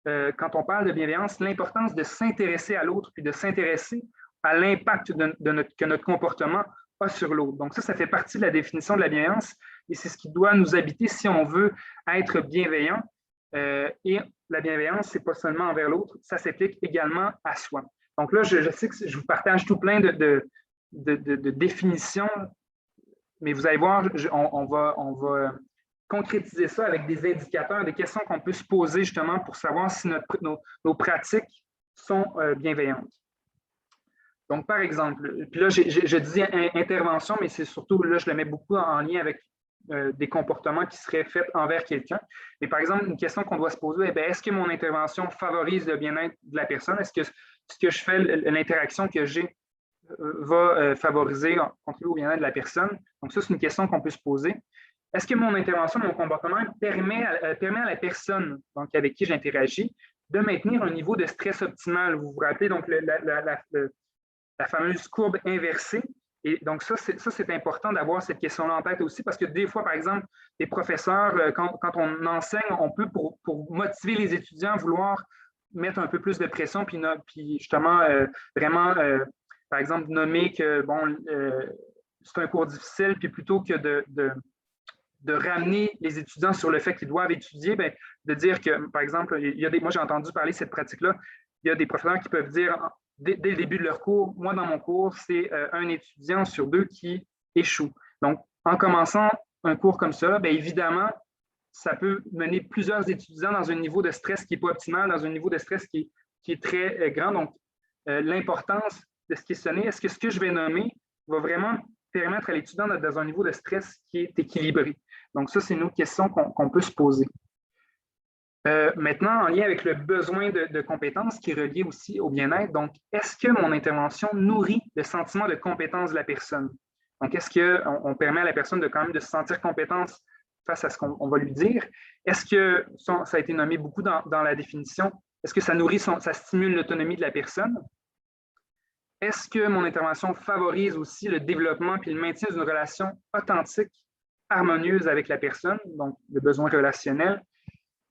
quand on parle de bienveillance, l'importance de s'intéresser à l'autre, puis de s'intéresser à l'impact que notre comportement a sur l'autre. Donc ça fait partie de la définition de la bienveillance, et c'est ce qui doit nous habiter si on veut être bienveillant. Et la bienveillance, ce n'est pas seulement envers l'autre, ça s'applique également à soi. Donc là, je sais que je vous partage tout plein de définitions, mais vous allez voir, on va concrétiser ça avec des indicateurs, des questions qu'on peut se poser justement pour savoir si nos pratiques sont bienveillantes. Donc, par exemple, puis là, je dis intervention, mais c'est surtout, là, je le mets beaucoup en lien avec des comportements qui seraient faits envers quelqu'un. Mais par exemple, une question qu'on doit se poser, est-ce que mon intervention favorise le bien-être de la personne? Est-ce que ce que je fais, l'interaction que j'ai, va favoriser, contribuer au bien-être de la personne? Donc, ça, c'est une question qu'on peut se poser. Est-ce que mon intervention, mon comportement permet à la personne donc, avec qui j'interagis de maintenir un niveau de stress optimal? Vous vous rappelez donc la fameuse courbe inversée. Et donc, ça, c'est important d'avoir cette question-là en tête aussi, parce que des fois, par exemple, les professeurs, quand on enseigne, on peut, pour motiver les étudiants, vouloir mettre un peu plus de pression, puis justement, vraiment, par exemple, nommer que, bon, c'est un cours difficile, puis plutôt que de ramener les étudiants sur le fait qu'ils doivent étudier, bien, de dire que, par exemple, moi, j'ai entendu parler de cette pratique-là, il y a des professeurs qui peuvent dire, dès le début de leur cours, moi, dans mon cours, c'est un étudiant sur 2 qui échoue. Donc, en commençant un cours comme ça, bien évidemment, ça peut mener plusieurs étudiants dans un niveau de stress qui n'est pas optimal, dans un niveau de stress qui est très grand. Donc, l'importance de se questionner, est-ce que ce que je vais nommer va vraiment permettre à l'étudiant d'être dans un niveau de stress qui est équilibré? Donc, ça, c'est une autre question qu'on peut se poser. Maintenant, en lien avec le besoin de compétences qui est relié aussi au bien-être, donc, est-ce que mon intervention nourrit le sentiment de compétence de la personne? Donc, est-ce qu'on permet à la personne de quand même de se sentir compétente face à ce qu'on va lui dire? Est-ce que, ça a été nommé beaucoup dans la définition, est-ce que ça nourrit, ça stimule l'autonomie de la personne? Est-ce que mon intervention favorise aussi le développement puis le maintien d'une relation authentique, harmonieuse avec la personne, donc le besoin relationnel,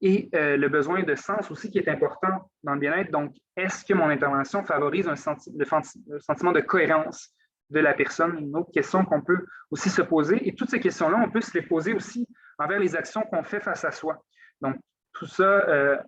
et le besoin de sens aussi qui est important dans le bien-être. Donc, est-ce que mon intervention favorise le sentiment de cohérence de la personne? Une autre question qu'on peut aussi se poser. Et toutes ces questions-là, on peut se les poser aussi envers les actions qu'on fait face à soi. Donc, tout ça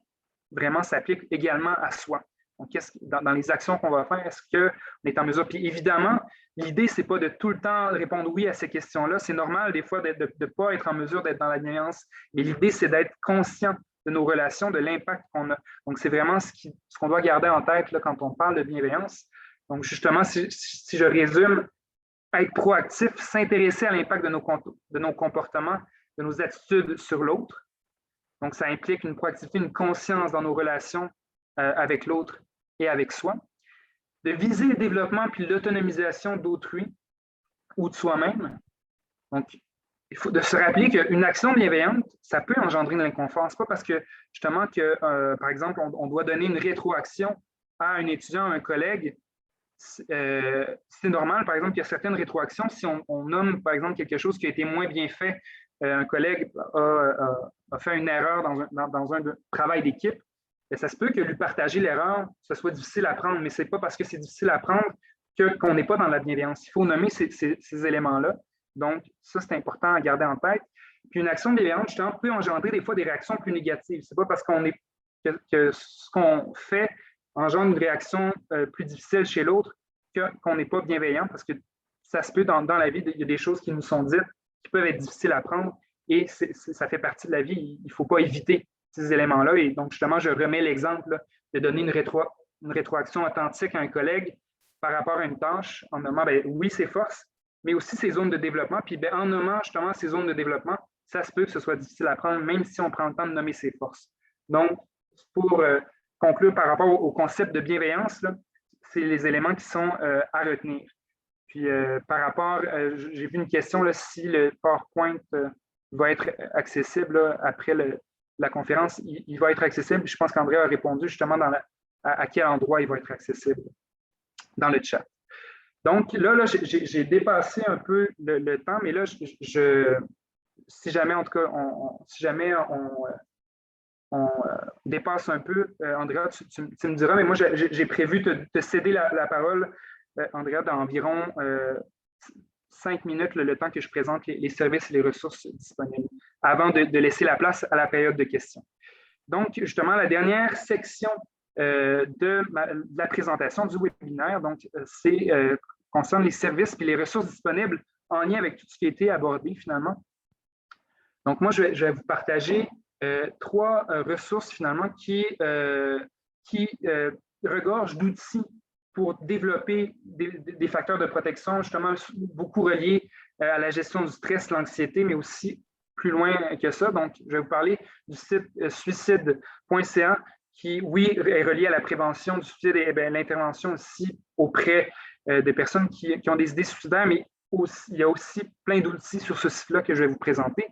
vraiment s'applique également à soi. Donc, dans les actions qu'on va faire, est-ce qu'on est en mesure? Puis évidemment, l'idée, ce n'est pas de tout le temps répondre oui à ces questions-là. C'est normal des fois de ne pas être en mesure d'être dans la bienveillance, mais l'idée, c'est d'être conscient de nos relations, de l'impact qu'on a. Donc, c'est vraiment ce qu'on doit garder en tête là, quand on parle de bienveillance. Donc, justement, si je résume, être proactif, s'intéresser à l'impact de nos comportements, de nos attitudes sur l'autre. Donc, ça implique une proactivité, une conscience dans nos relations avec l'autre et avec soi, de viser le développement puis l'autonomisation d'autrui ou de soi-même. Donc, il faut de se rappeler qu'une action bienveillante, ça peut engendrer de l'inconfort. Ce n'est pas parce que, justement, que, par exemple, on doit donner une rétroaction à un étudiant, à un collègue. C'est normal, par exemple, qu'il y a certaines rétroactions. Si on nomme, par exemple, quelque chose qui a été moins bien fait, un collègue a fait une erreur dans un travail d'équipe, ça se peut que lui partager l'erreur, ce soit difficile à prendre, mais ce n'est pas parce que c'est difficile à prendre qu'on n'est pas dans la bienveillance. Il faut nommer ces éléments-là. Donc, ça, c'est important à garder en tête. Puis une action bienveillante, justement, peut engendrer des fois des réactions plus négatives. Ce n'est pas parce que ce qu'on fait engendre une réaction plus difficile chez l'autre qu'on n'est pas bienveillant, parce que ça se peut dans la vie, il y a des choses qui nous sont dites qui peuvent être difficiles à prendre. et ça fait partie de la vie. Il ne faut pas éviter ces éléments-là. Et donc, justement, je remets l'exemple de donner une rétroaction authentique à un collègue par rapport à une tâche en nommant, oui, ses forces, mais aussi ses zones de développement. Puis en nommant justement ces zones de développement, ça se peut que ce soit difficile à prendre, même si on prend le temps de nommer ses forces. Donc, pour conclure par rapport au concept de bienveillance, c'est les éléments qui sont à retenir. Puis par rapport, j'ai vu une question là, si le PowerPoint va être accessible là, après la conférence, il va être accessible. Je pense qu'André a répondu justement à quel endroit il va être accessible dans le chat. Donc là j'ai dépassé un peu le temps, mais là, si jamais, en tout cas, si jamais on dépasse un peu, Andrea, tu me diras, mais moi, j'ai prévu te céder la parole, Andrea, d'environ 5 minutes, le temps que je présente les services et les ressources disponibles, avant de laisser la place à la période de questions. Donc, justement, la dernière section de la présentation du webinaire, donc, concerne les services et les ressources disponibles en lien avec tout ce qui a été abordé finalement. Donc, moi, je vais vous partager 3 ressources finalement qui regorgent d'outils pour développer des facteurs de protection, justement beaucoup reliés à la gestion du stress, l'anxiété, mais aussi plus loin que ça. Donc, je vais vous parler du site suicide.ca qui, oui, est relié à la prévention du suicide et l'intervention aussi auprès des personnes qui ont des idées suicidaires, mais il y a aussi plein d'outils sur ce site-là que je vais vous présenter.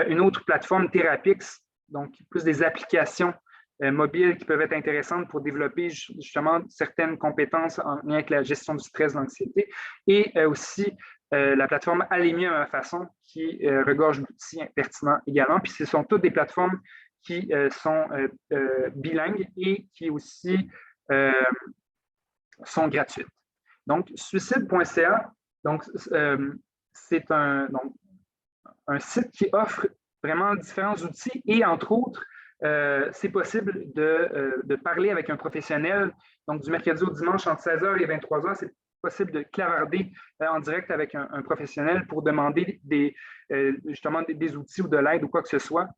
Une autre plateforme, Therapix, donc plus des applications mobiles qui peuvent être intéressantes pour développer justement certaines compétences en lien avec la gestion du stress, de l'anxiété. Et aussi la plateforme Aller mieux à ma façon qui regorge d'outils pertinents également. Puis ce sont toutes des plateformes qui sont bilingues et qui aussi sont gratuites. Donc, suicide.ca, c'est un site qui offre vraiment différents outils et entre autres, c'est possible de parler avec un professionnel. Donc, du mercredi au dimanche, entre 16h et 23h, c'est possible de clavarder en direct avec un professionnel pour demander justement des outils ou de l'aide ou quoi que ce soit.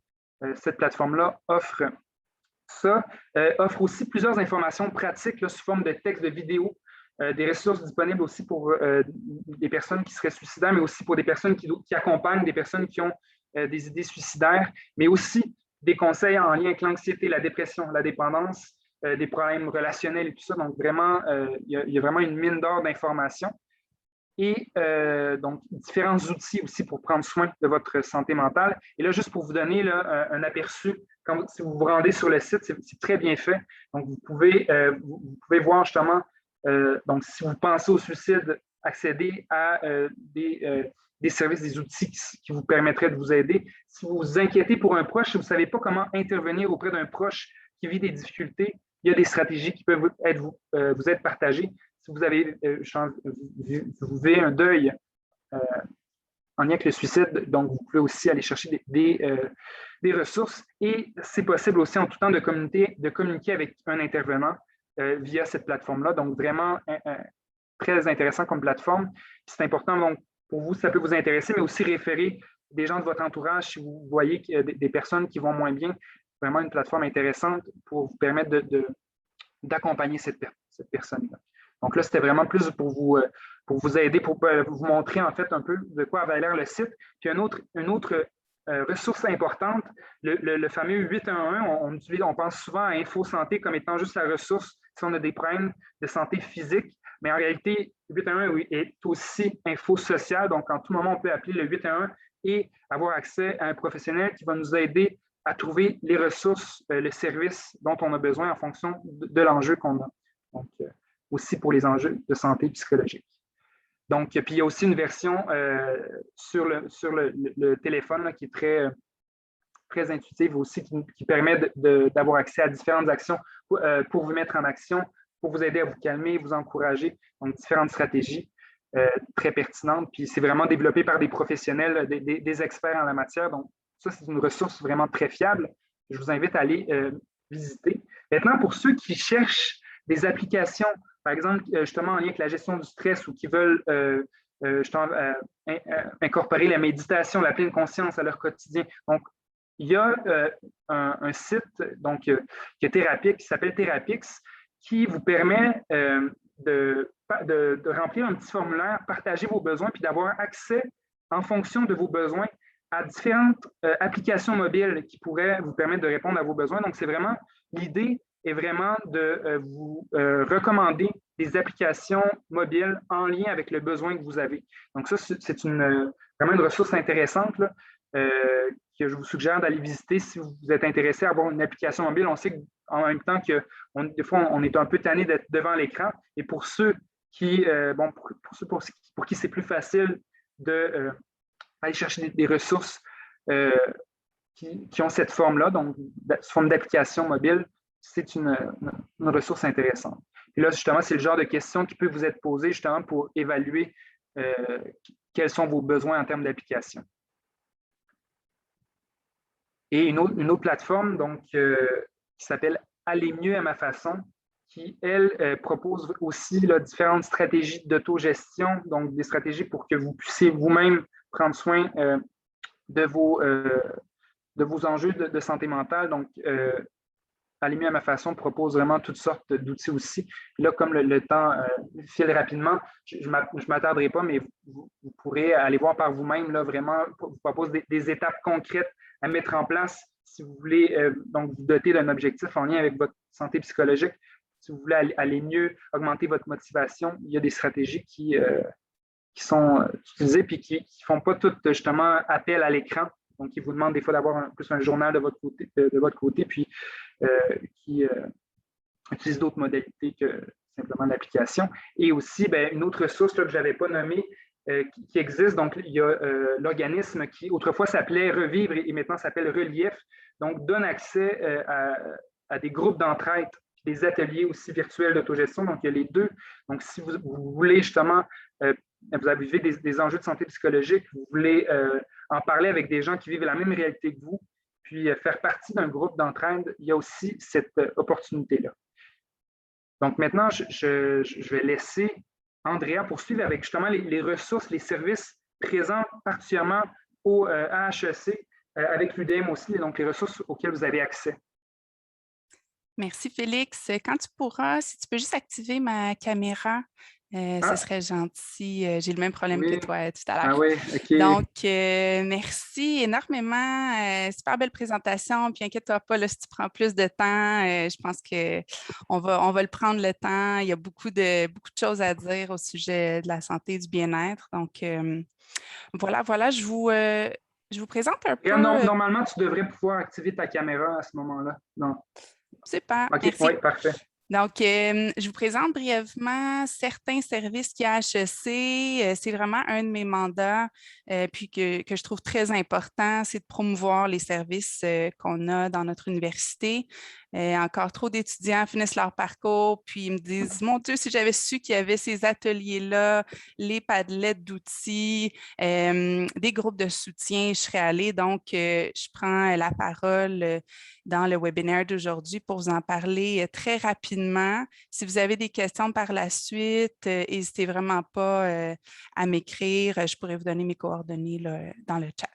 Cette plateforme-là offre ça, offre aussi plusieurs informations pratiques là, sous forme de textes, de vidéos, des ressources disponibles aussi pour des personnes qui seraient suicidaires, mais aussi pour des personnes qui accompagnent des personnes qui ont des idées suicidaires, mais aussi des conseils en lien avec l'anxiété, la dépression, la dépendance, des problèmes relationnels et tout ça. Donc, vraiment, il y a vraiment une mine d'or d'informations. Et donc, différents outils aussi pour prendre soin de votre santé mentale. Et là, juste pour vous donner là, un aperçu, si vous vous rendez sur le site, c'est très bien fait. Donc, vous pouvez voir justement, donc, si vous pensez au suicide, accéder à des services, des outils qui vous permettraient de vous aider. Si vous vous inquiétez pour un proche, si vous ne savez pas comment intervenir auprès d'un proche qui vit des difficultés, il y a des stratégies qui peuvent vous être partagées. Si vous avez vous vivez un deuil en lien avec le suicide, donc vous pouvez aussi aller chercher des ressources et c'est possible aussi en tout temps de communiquer avec un intervenant via cette plateforme-là. Donc, vraiment très intéressant comme plateforme. C'est important, donc, pour vous, ça peut vous intéresser, mais aussi référer des gens de votre entourage si vous voyez qu'il y a des personnes qui vont moins bien. Vraiment une plateforme intéressante pour vous permettre d'accompagner cette personne-là. Donc là, c'était vraiment plus pour vous aider, pour vous montrer en fait un peu de quoi avait l'air le site. Puis une autre ressource importante, le fameux 811, on pense souvent à InfoSanté comme étant juste la ressource si on a des problèmes de santé physique, mais en réalité, 811 est aussi info-social, donc en tout moment, on peut appeler le 811 et avoir accès à un professionnel qui va nous aider à trouver les ressources, le service dont on a besoin en fonction de l'enjeu qu'on a. Donc, aussi pour les enjeux de santé psychologique. Donc, puis il y a aussi une version sur le téléphone là, qui est très intuitive aussi, qui permet d'avoir accès à différentes actions pour vous mettre en action, pour vous aider à vous calmer, vous encourager. Donc, différentes stratégies très pertinentes. Puis c'est vraiment développé par des professionnels, des experts en la matière. Donc, ça, c'est une ressource vraiment très fiable. Je vous invite à aller visiter. Maintenant, pour ceux qui cherchent des applications, par exemple, justement en lien avec la gestion du stress ou qui veulent incorporer la méditation, la pleine conscience à leur quotidien. Donc, il y a un site donc, qui s'appelle Therapix, qui vous permet de remplir un petit formulaire, partager vos besoins, puis d'avoir accès en fonction de vos besoins à différentes applications mobiles qui pourraient vous permettre de répondre à vos besoins. Donc, c'est vraiment, l'idée est vraiment de vous recommander des applications mobiles en lien avec le besoin que vous avez. Donc, ça, c'est vraiment une ressource intéressante là, que je vous suggère d'aller visiter si vous êtes intéressé à avoir une application mobile. On sait qu'en même temps que des fois, on est un peu tanné d'être devant l'écran. Et pour ceux qui, pour qui c'est plus facile d'aller chercher des ressources qui ont cette forme-là, donc sous forme d'application mobile, c'est une ressource intéressante. Et là, justement, c'est le genre de questions qui peut vous être posées justement pour évaluer quels sont vos besoins en termes d'application. Et une autre plateforme donc, qui s'appelle Aller mieux à ma façon, qui, elle, propose aussi là, différentes stratégies d'autogestion, donc des stratégies pour que vous puissiez vous-même prendre soin de vos enjeux de santé mentale. Donc, Aller mieux à ma façon propose vraiment toutes sortes d'outils aussi. Là, comme le temps file rapidement, je ne m'attarderai pas, mais vous pourrez aller voir par vous-même, là, vraiment, vous propose des étapes concrètes à mettre en place si vous voulez donc vous doter d'un objectif en lien avec votre santé psychologique. Si vous voulez aller mieux, augmenter votre motivation, il y a des stratégies qui sont utilisées et qui ne font pas tout justement appel à l'écran. Donc, ils vous demandent des fois d'avoir plus un journal de votre côté puis qui utilisent d'autres modalités que simplement l'application. Et aussi, une autre ressource là, que je n'avais pas nommée qui existe. Donc, il y a l'organisme qui autrefois s'appelait Revivre et maintenant s'appelle Relief. Donc, donne accès à des groupes d'entraide, des ateliers aussi virtuels d'autogestion. Donc, il y a les deux. Donc, si vous voulez justement, vous avez des enjeux de santé psychologique, vous voulez en parler avec des gens qui vivent la même réalité que vous, puis faire partie d'un groupe d'entraide, il y a aussi cette opportunité-là. Donc maintenant, je vais laisser Andrea poursuivre avec justement les ressources, les services présents particulièrement au AHEC, avec l'UDM aussi, donc les ressources auxquelles vous avez accès. Merci, Félix. Quand tu pourras, si tu peux juste activer ma caméra, ce serait gentil. J'ai le même problème que toi tout à l'heure. Ah oui, OK. Donc, merci énormément. Super belle présentation. Puis, inquiète-toi pas, là, si tu prends plus de temps, je pense qu'on va le prendre le temps. Il y a beaucoup de choses à dire au sujet de la santé et du bien-être. Donc, voilà, je vous présente un peu. Normalement, tu devrais pouvoir activer ta caméra à ce moment-là. Non. Super, OK, merci. Oui, parfait. Donc, je vous présente brièvement certains services qui HEC. C'est vraiment un de mes mandats, puis que je trouve très important, c'est de promouvoir les services qu'on a dans notre université. Encore trop d'étudiants finissent leur parcours, puis ils me disent « Mon Dieu, si j'avais su qu'il y avait ces ateliers-là, les padlets d'outils, des groupes de soutien, je serais allée. » Donc, je prends la parole dans le webinaire d'aujourd'hui pour vous en parler très rapidement. Si vous avez des questions par la suite, n'hésitez vraiment pas à m'écrire. Je pourrais vous donner mes coordonnées là, dans le chat.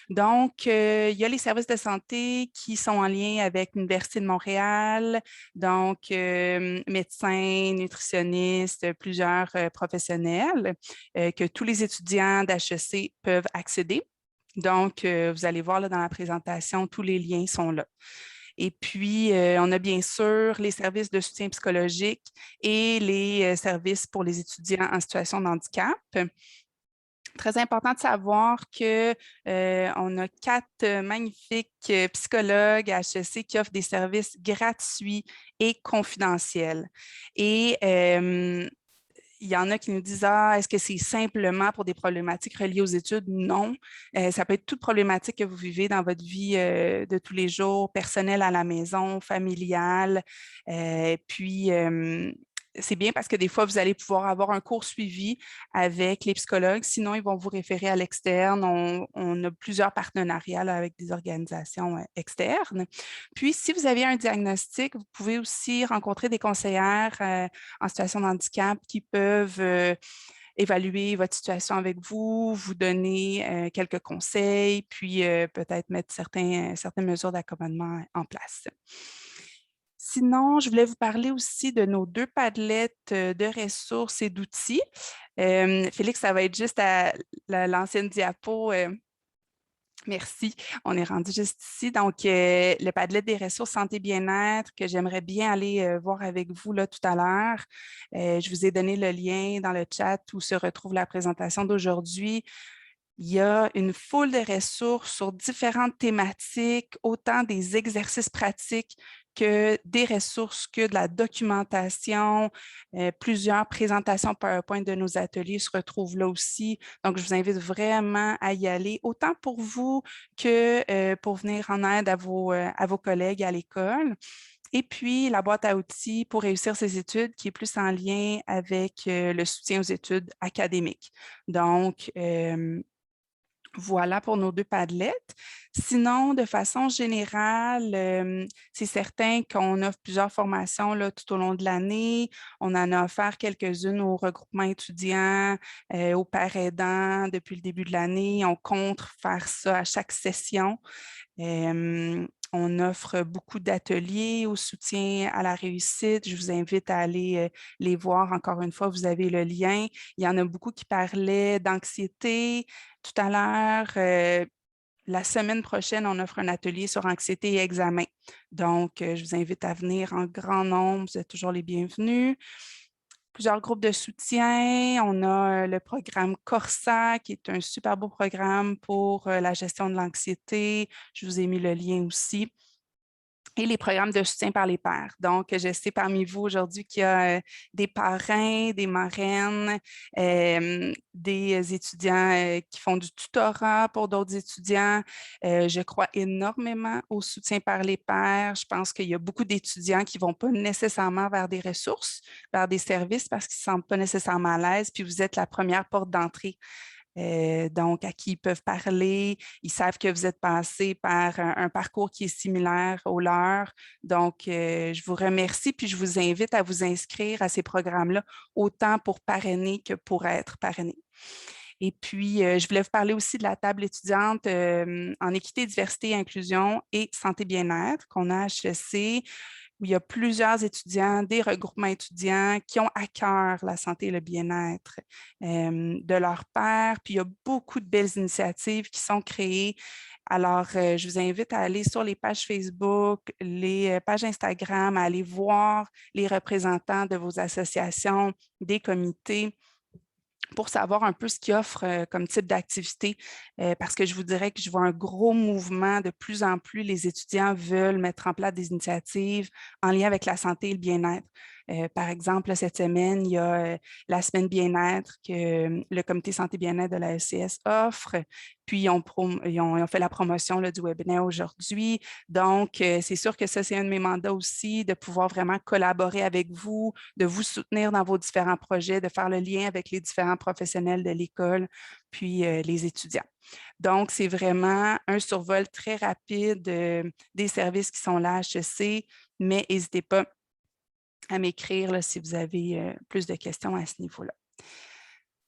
Donc, il y a les services de santé qui sont en lien avec l'Université de Montréal, donc médecins, nutritionnistes, plusieurs professionnels que tous les étudiants d'HEC peuvent accéder. Donc, vous allez voir là, dans la présentation, tous les liens sont là. Et puis, on a bien sûr les services de soutien psychologique et les services pour les étudiants en situation de handicap. Très important de savoir qu'on a 4 magnifiques psychologues à HEC qui offrent des services gratuits et confidentiels. Et il y en a qui nous disent « Ah, est-ce que c'est simplement pour des problématiques reliées aux études? » Non, ça peut être toute problématique que vous vivez dans votre vie de tous les jours, personnelle à la maison, familiale. Puis, c'est bien parce que des fois, vous allez pouvoir avoir un cours suivi avec les psychologues. Sinon, ils vont vous référer à l'externe. On a plusieurs partenariats là, avec des organisations externes. Puis, si vous avez un diagnostic, vous pouvez aussi rencontrer des conseillères en situation de handicap qui peuvent évaluer votre situation avec vous, vous donner quelques conseils, puis peut-être mettre certaines mesures d'accommodement en place. Sinon, je voulais vous parler aussi de nos 2 Padlet de ressources et d'outils. Félix, ça va être juste à l'ancienne diapo. Merci, on est rendu juste ici. Donc, le Padlet des ressources santé-bien-être que j'aimerais bien aller voir avec vous là, tout à l'heure. Je vous ai donné le lien dans le chat où se retrouve la présentation d'aujourd'hui. Il y a une foule de ressources sur différentes thématiques, autant des exercices pratiques que des ressources, que de la documentation. Plusieurs présentations PowerPoint de nos ateliers se retrouvent là aussi. Donc, je vous invite vraiment à y aller, autant pour vous que pour venir en aide à vos collègues à l'école. Et puis, la boîte à outils pour réussir ses études qui est plus en lien avec le soutien aux études académiques. Donc, voilà pour nos 2 Padlets. Sinon, de façon générale, c'est certain qu'on offre plusieurs formations là, tout au long de l'année. On en a offert quelques-unes au regroupement étudiant, aux pères aidants depuis le début de l'année. On compte faire ça à chaque session. On offre beaucoup d'ateliers au soutien à la réussite. Je vous invite à aller les voir. Encore une fois, vous avez le lien. Il y en a beaucoup qui parlaient d'anxiété tout à l'heure. La semaine prochaine, on offre un atelier sur anxiété et examen. Donc, je vous invite à venir en grand nombre. Vous êtes toujours les bienvenus. Plusieurs groupes de soutien. On a le programme Corsa, qui est un super beau programme pour la gestion de l'anxiété. Je vous ai mis le lien aussi. Et les programmes de soutien par les pairs. Donc, je sais parmi vous aujourd'hui qu'il y a des parrains, des marraines, des étudiants qui font du tutorat pour d'autres étudiants. Je crois énormément au soutien par les pairs. Je pense qu'il y a beaucoup d'étudiants qui ne vont pas nécessairement vers des ressources, vers des services parce qu'ils ne se sentent pas nécessairement à l'aise, puis vous êtes la première porte d'entrée. Donc, à qui ils peuvent parler. Ils savent que vous êtes passé par un parcours qui est similaire au leur. Donc, je vous remercie puis je vous invite à vous inscrire à ces programmes-là, autant pour parrainer que pour être parrainé. Et puis, je voulais vous parler aussi de la table étudiante en équité, diversité, inclusion et santé bien-être qu'on a à HEC, où il y a plusieurs étudiants, des regroupements étudiants qui ont à cœur la santé et le bien-être de leurs pairs. Puis il y a beaucoup de belles initiatives qui sont créées. Alors, je vous invite à aller sur les pages Facebook, les pages Instagram, à aller voir les représentants de vos associations, des comités, pour savoir un peu ce qu'ils offrent comme type d'activité, parce que je vous dirais que je vois un gros mouvement. De plus en plus, les étudiants veulent mettre en place des initiatives en lien avec la santé et le bien-être. Par exemple, cette semaine, il y a la semaine bien-être que le comité santé bien-être de la SCS offre. Puis, ils ont fait la promotion là, du webinaire aujourd'hui. Donc, c'est sûr que ça, c'est un de mes mandats aussi, de pouvoir vraiment collaborer avec vous, de vous soutenir dans vos différents projets, de faire le lien avec les différents professionnels de l'école, puis les étudiants. Donc, c'est vraiment un survol très rapide des services qui sont là à HEC, mais n'hésitez pas à m'écrire si vous avez plus de questions à ce niveau-là.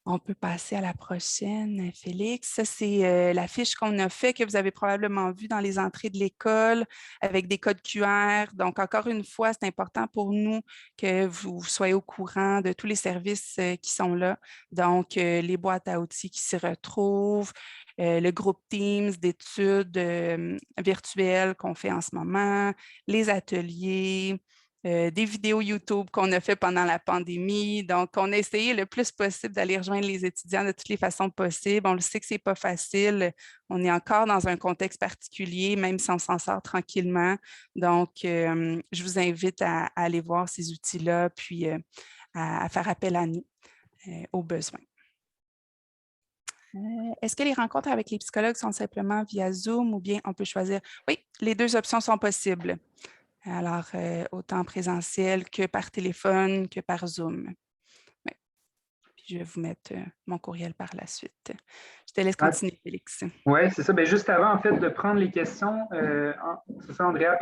On peut passer à la prochaine, Félix. Ça, c'est la fiche qu'on a fait, que vous avez probablement vue dans les entrées de l'école avec des codes QR. Donc, encore une fois, c'est important pour nous que vous soyez au courant de tous les services qui sont là. Donc, les boîtes à outils qui s'y retrouvent, le groupe Teams d'études virtuelles qu'on fait en ce moment, les ateliers, des vidéos YouTube qu'on a fait pendant la pandémie. Donc, on a essayé le plus possible d'aller rejoindre les étudiants de toutes les façons possibles. On le sait que ce n'est pas facile. On est encore dans un contexte particulier, même si on s'en sort tranquillement. Donc, je vous invite à aller voir ces outils-là, puis à faire appel à nous aux besoins. Est-ce que les rencontres avec les psychologues sont simplement via Zoom ou bien on peut choisir? Oui, les 2 options sont possibles. Alors, autant en présentiel que par téléphone, que par Zoom. Oui. Puis je vais vous mettre mon courriel par la suite. Je te laisse continuer, Félix. Oui, c'est ça. Bien, juste avant, en fait, de prendre les questions, c'est ça, Andrea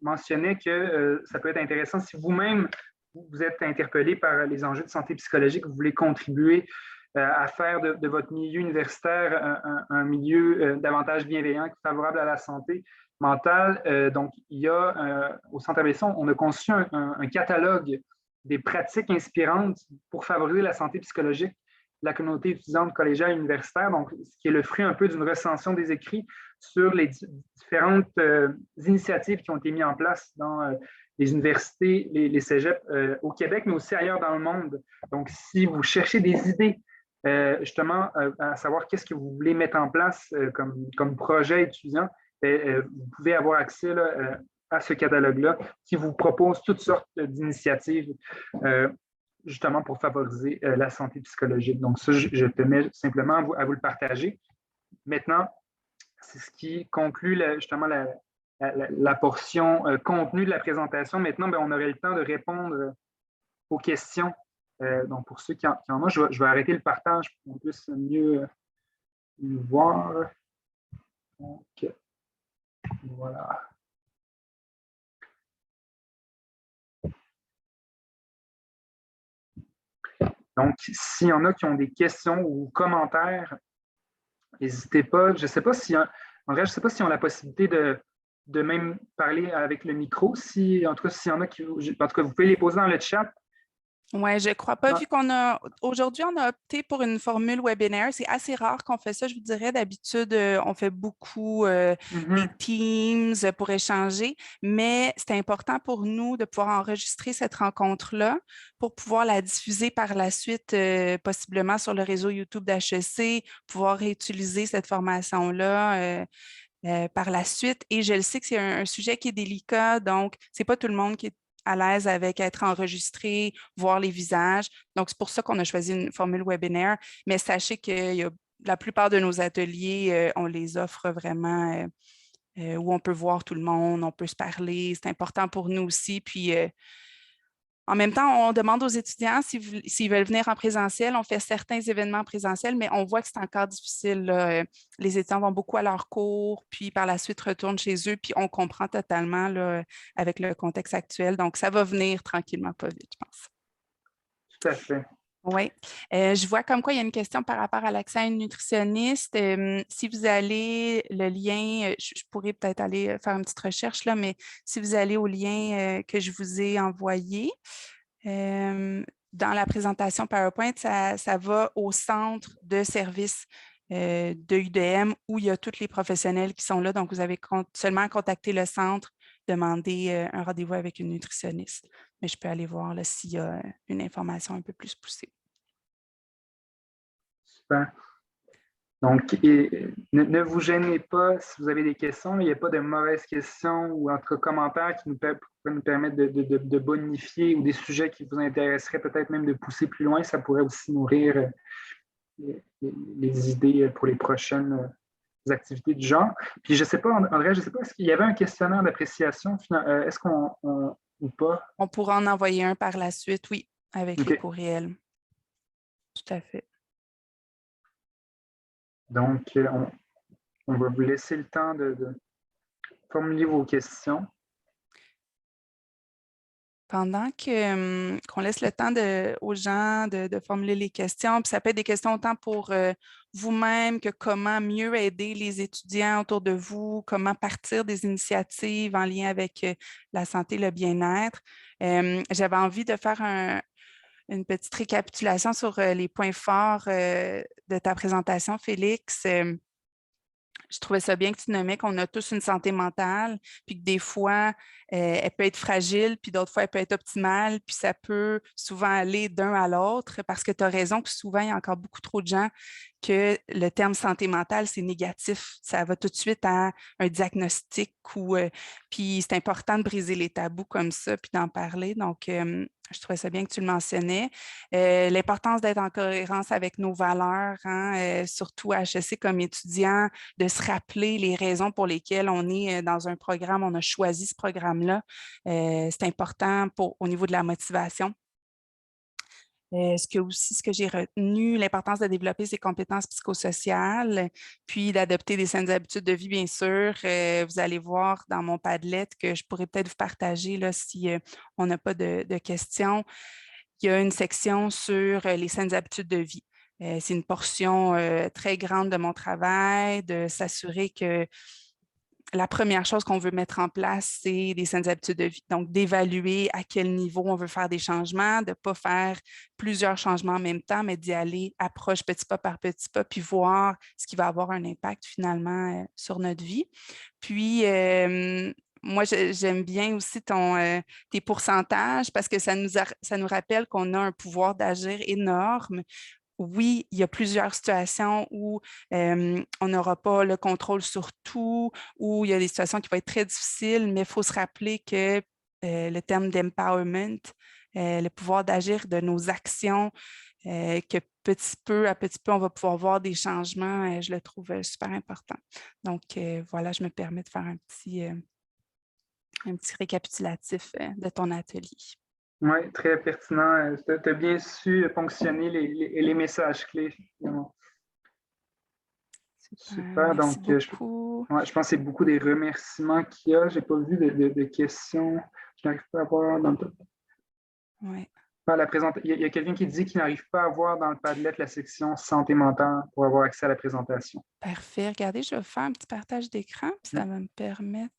mentionnait que ça peut être intéressant si vous-même, vous êtes interpellé par les enjeux de santé psychologique, vous voulez contribuer à faire de votre milieu universitaire un milieu davantage bienveillant, favorable à la santé mentale. Donc, il y a au Centre ABC, on a conçu un catalogue des pratiques inspirantes pour favoriser la santé psychologique de la communauté étudiante collégiale et universitaire, donc ce qui est le fruit un peu d'une recension des écrits sur les différentes initiatives qui ont été mises en place dans les universités, les cégeps au Québec, mais aussi ailleurs dans le monde. Donc, si vous cherchez des idées justement à savoir qu'est-ce que vous voulez mettre en place comme projet étudiant, vous pouvez avoir accès là, à ce catalogue-là qui vous propose toutes sortes d'initiatives justement pour favoriser la santé psychologique. Donc ça, je tenais simplement à vous le partager. Maintenant, c'est ce qui conclut justement la portion contenue de la présentation. Maintenant, on aurait le temps de répondre aux questions. Donc, pour ceux qui en ont, je vais arrêter le partage pour qu'on puisse mieux voir. Donc, voilà. Donc, s'il y en a qui ont des questions ou commentaires, n'hésitez pas. Je ne sais pas si, en vrai, je sais pas s'ils ont la possibilité de même parler avec le micro. En tout cas, s'il y en a qui. En tout cas, vous pouvez les poser dans le chat. Oui, je ne crois pas, vu qu'on a aujourd'hui, on a opté pour une formule webinaire. C'est assez rare qu'on fait ça, je vous dirais. D'habitude, on fait beaucoup des Teams pour échanger, mais c'est important pour nous de pouvoir enregistrer cette rencontre-là pour pouvoir la diffuser par la suite, possiblement sur le réseau YouTube d'HEC, pouvoir réutiliser cette formation-là. Par la suite. Et je le sais que c'est un sujet qui est délicat, donc ce n'est pas tout le monde qui est à l'aise avec être enregistré, voir les visages. Donc, c'est pour ça qu'on a choisi une formule webinaire. Mais sachez que la plupart de nos ateliers, on les offre vraiment où on peut voir tout le monde, on peut se parler. C'est important pour nous aussi. Puis, en même temps, on demande aux étudiants s'ils veulent venir en présentiel. On fait certains événements en présentiel, mais on voit que c'est encore difficile, là. Les étudiants vont beaucoup à leurs cours, puis par la suite retournent chez eux, puis on comprend totalement là, avec le contexte actuel. Donc, ça va venir tranquillement, pas vite, je pense. Tout à fait. Oui. Je vois comme quoi il y a une question par rapport à l'accès à une nutritionniste. Si vous allez, le lien, je pourrais peut-être aller faire une petite recherche, là, mais si vous allez au lien que je vous ai envoyé, dans la présentation PowerPoint, ça va au centre de service de UDM où il y a tous les professionnels qui sont là. Donc, vous avez seulement à contacter le centre, demander un rendez-vous avec une nutritionniste. Mais je peux aller voir s'il y a une information un peu plus poussée. Super. Donc, ne vous gênez pas si vous avez des questions. Il n'y a pas de mauvaises questions ou en tout cas commentaires qui pourraient nous permettre de bonifier ou des sujets qui vous intéresseraient peut-être même de pousser plus loin. Ça pourrait aussi nourrir les idées pour les prochaines activités du genre. Puis je ne sais pas, André, je ne sais pas, est-ce qu'il y avait un questionnaire d'appréciation? Est-ce qu'on ou pas? On pourra en envoyer un par la suite, oui, avec les courriels. Tout à fait. Donc, on va vous laisser le temps de formuler vos questions. Pendant qu'on laisse le temps aux gens de formuler les questions, puis ça peut être des questions autant pour vous-même que comment mieux aider les étudiants autour de vous, comment partir des initiatives en lien avec la santé et le bien-être. J'avais envie de faire une petite récapitulation sur les points forts de ta présentation, Félix. Je trouvais ça bien que tu nommais qu'on a tous une santé mentale, puis que des fois, elle peut être fragile, puis d'autres fois, elle peut être optimale, puis ça peut souvent aller d'un à l'autre, parce que tu as raison que souvent, il y a encore beaucoup trop de gens que le terme santé mentale, c'est négatif. Ça va tout de suite à un diagnostic, puis c'est important de briser les tabous comme ça, puis d'en parler. Donc, je trouvais ça bien que tu le mentionnais. L'importance d'être en cohérence avec nos valeurs, hein, surtout à HEC comme étudiant, de se rappeler les raisons pour lesquelles on est dans un programme, on a choisi ce programme-là. C'est important au niveau de la motivation. Ce que j'ai retenu, l'importance de développer ses compétences psychosociales, puis d'adopter des saines habitudes de vie, bien sûr. Vous allez voir dans mon Padlet que je pourrais peut-être vous partager là, si on n'a pas de questions. Il y a une section sur les saines habitudes de vie. C'est une portion très grande de mon travail, de s'assurer que la première chose qu'on veut mettre en place, c'est des saines habitudes de vie. Donc, d'évaluer à quel niveau on veut faire des changements, de ne pas faire plusieurs changements en même temps, mais d'y aller approche petit pas par petit pas, puis voir ce qui va avoir un impact finalement sur notre vie. Puis, moi, j'aime bien aussi tes pourcentages parce que ça nous rappelle qu'on a un pouvoir d'agir énorme. Oui, il y a plusieurs situations où on n'aura pas le contrôle sur tout, où il y a des situations qui vont être très difficiles, mais il faut se rappeler que le terme d'empowerment, le pouvoir d'agir de nos actions, que petit peu à petit peu, on va pouvoir voir des changements, je le trouve super important. Donc, voilà, je me permets de faire un petit récapitulatif de ton atelier. Oui, très pertinent. Tu as bien su ponctionner les messages clés, effectivement. Super. Merci Donc, beaucoup. je pense que c'est beaucoup des remerciements qu'il y a. Je n'ai pas vu de questions. Je n'arrive pas à voir dans le... Ouais. Il y a quelqu'un qui dit qu'il n'arrive pas à voir dans le Padlet la section santé mentale pour avoir accès à la présentation. Parfait. Regardez, je vais faire un petit partage d'écran, puis ça va me permettre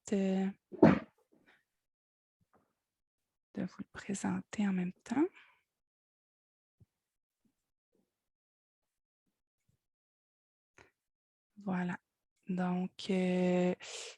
de vous le présenter en même temps. Voilà. Donc,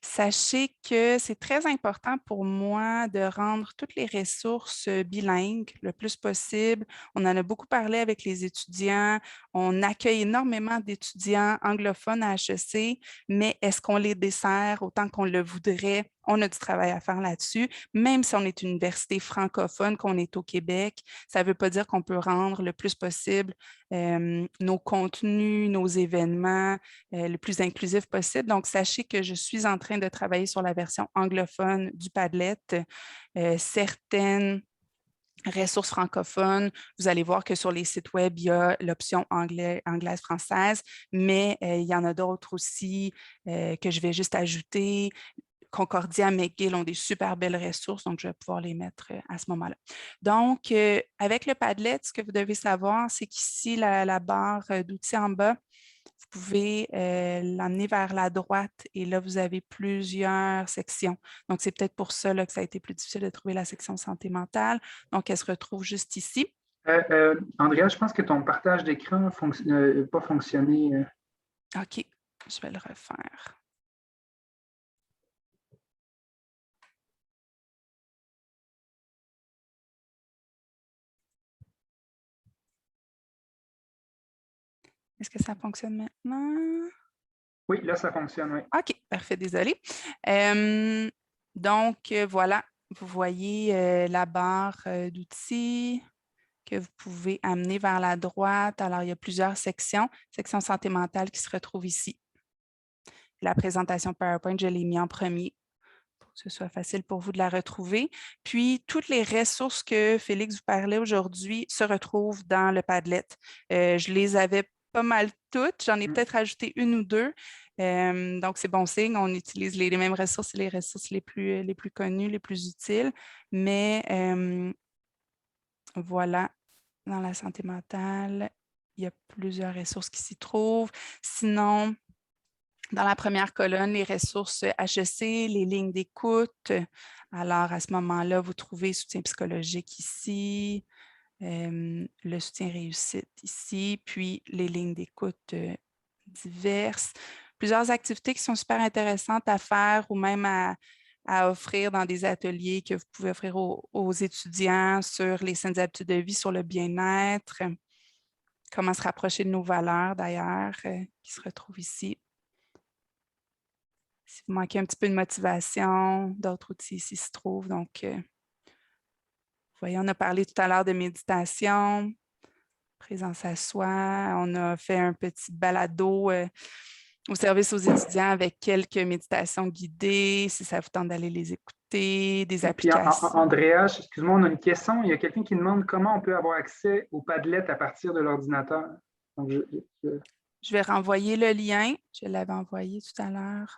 sachez que c'est très important pour moi de rendre toutes les ressources bilingues le plus possible. On en a beaucoup parlé avec les étudiants. On accueille énormément d'étudiants anglophones à HEC, mais est-ce qu'on les dessert autant qu'on le voudrait? On a du travail à faire là-dessus. Même si on est une université francophone, qu'on est au Québec, ça ne veut pas dire qu'on peut rendre le plus possible nos contenus, nos événements le plus inclusif possible. Donc, sachez que je suis en train de travailler sur la version anglophone du Padlet. Certaines ressources francophones, vous allez voir que sur les sites web, il y a l'option anglaise-française, mais il y en a d'autres aussi que je vais juste ajouter. Concordia, McGill ont des super belles ressources, donc je vais pouvoir les mettre à ce moment-là. Donc, avec le Padlet, ce que vous devez savoir, c'est qu'ici, la barre d'outils en bas, vous pouvez l'emmener vers la droite et là, vous avez plusieurs sections. Donc, c'est peut-être pour ça là, que ça a été plus difficile de trouver la section santé mentale. Donc, elle se retrouve juste ici. Andrea, je pense que ton partage d'écran n'a pas fonctionné. OK, je vais le refaire. Est-ce que ça fonctionne maintenant? Oui, là, ça fonctionne, oui. OK, parfait, désolé. Donc, voilà, vous voyez la barre d'outils que vous pouvez amener vers la droite. Alors, il y a plusieurs sections. Section santé mentale qui se retrouve ici. La présentation PowerPoint, je l'ai mis en premier pour que ce soit facile pour vous de la retrouver. Puis, toutes les ressources que Félix vous parlait aujourd'hui se retrouvent dans le Padlet. Je les avais pas mal toutes. J'en ai peut-être ajouté une ou deux. Donc, c'est bon signe. On utilise les mêmes ressources et les ressources les plus connues, les plus utiles. Mais voilà, dans la santé mentale, il y a plusieurs ressources qui s'y trouvent. Sinon, dans la première colonne, les ressources HEC, les lignes d'écoute. Alors, à ce moment-là, vous trouvez soutien psychologique ici, le soutien réussite ici, puis les lignes d'écoute diverses. Plusieurs activités qui sont super intéressantes à faire ou même à offrir dans des ateliers que vous pouvez offrir aux étudiants sur les saines habitudes de vie, sur le bien-être, comment se rapprocher de nos valeurs d'ailleurs, qui se retrouvent ici. Si vous manquez un petit peu de motivation, d'autres outils ici se trouvent. Donc, vous voyez, on a parlé tout à l'heure de méditation, présence à soi. On a fait un petit balado au service aux étudiants avec quelques méditations guidées, si ça vous tente d'aller les écouter, des applications. Andrea, excuse-moi, on a une question. Il y a quelqu'un qui demande comment on peut avoir accès au Padlet à partir de l'ordinateur. Donc, Je vais renvoyer le lien. Je l'avais envoyé tout à l'heure.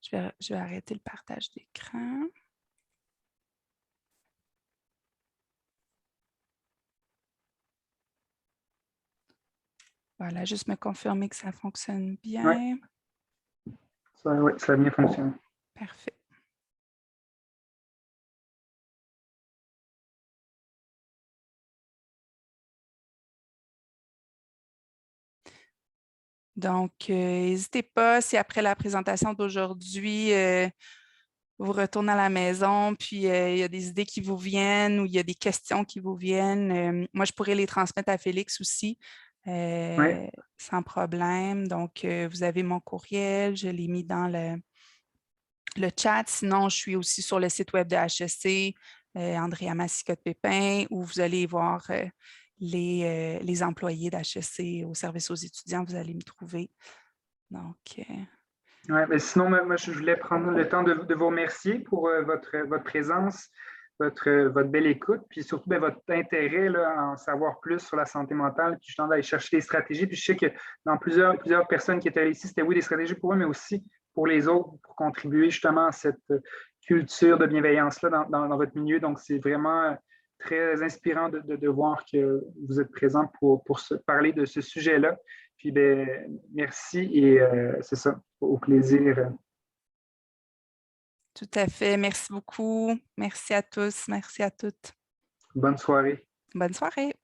Je vais arrêter le partage d'écran. Voilà, juste me confirmer que ça fonctionne bien. Ouais. Oui, ça a bien fonctionné. Parfait. Donc, n'hésitez pas si après la présentation d'aujourd'hui, vous retournez à la maison, puis il y a des idées qui vous viennent ou il y a des questions qui vous viennent. Moi, je pourrais les transmettre à Félix aussi, Oui. sans problème. Donc, vous avez mon courriel, je l'ai mis dans le chat. Sinon, je suis aussi sur le site web de HEC, Andrea Massicotte-Pépin, où vous allez voir les employés d'HEC au service aux étudiants. Vous allez me trouver. Donc, Ouais, mais sinon, moi, je voulais prendre le temps de vous remercier pour votre présence, votre belle écoute, puis surtout votre intérêt là, à en savoir plus sur la santé mentale, puis justement d'aller chercher des stratégies. Puis je sais que dans plusieurs personnes qui étaient ici, c'était oui des stratégies pour eux, mais aussi pour les autres, pour contribuer justement à cette culture de bienveillance-là dans votre milieu. Donc, c'est vraiment très inspirant de voir que vous êtes présent pour parler de ce sujet-là. Puis, ben, merci et c'est ça, au plaisir. tout à fait. Merci beaucoup. Merci à tous. Merci à toutes. Bonne soirée. Bonne soirée.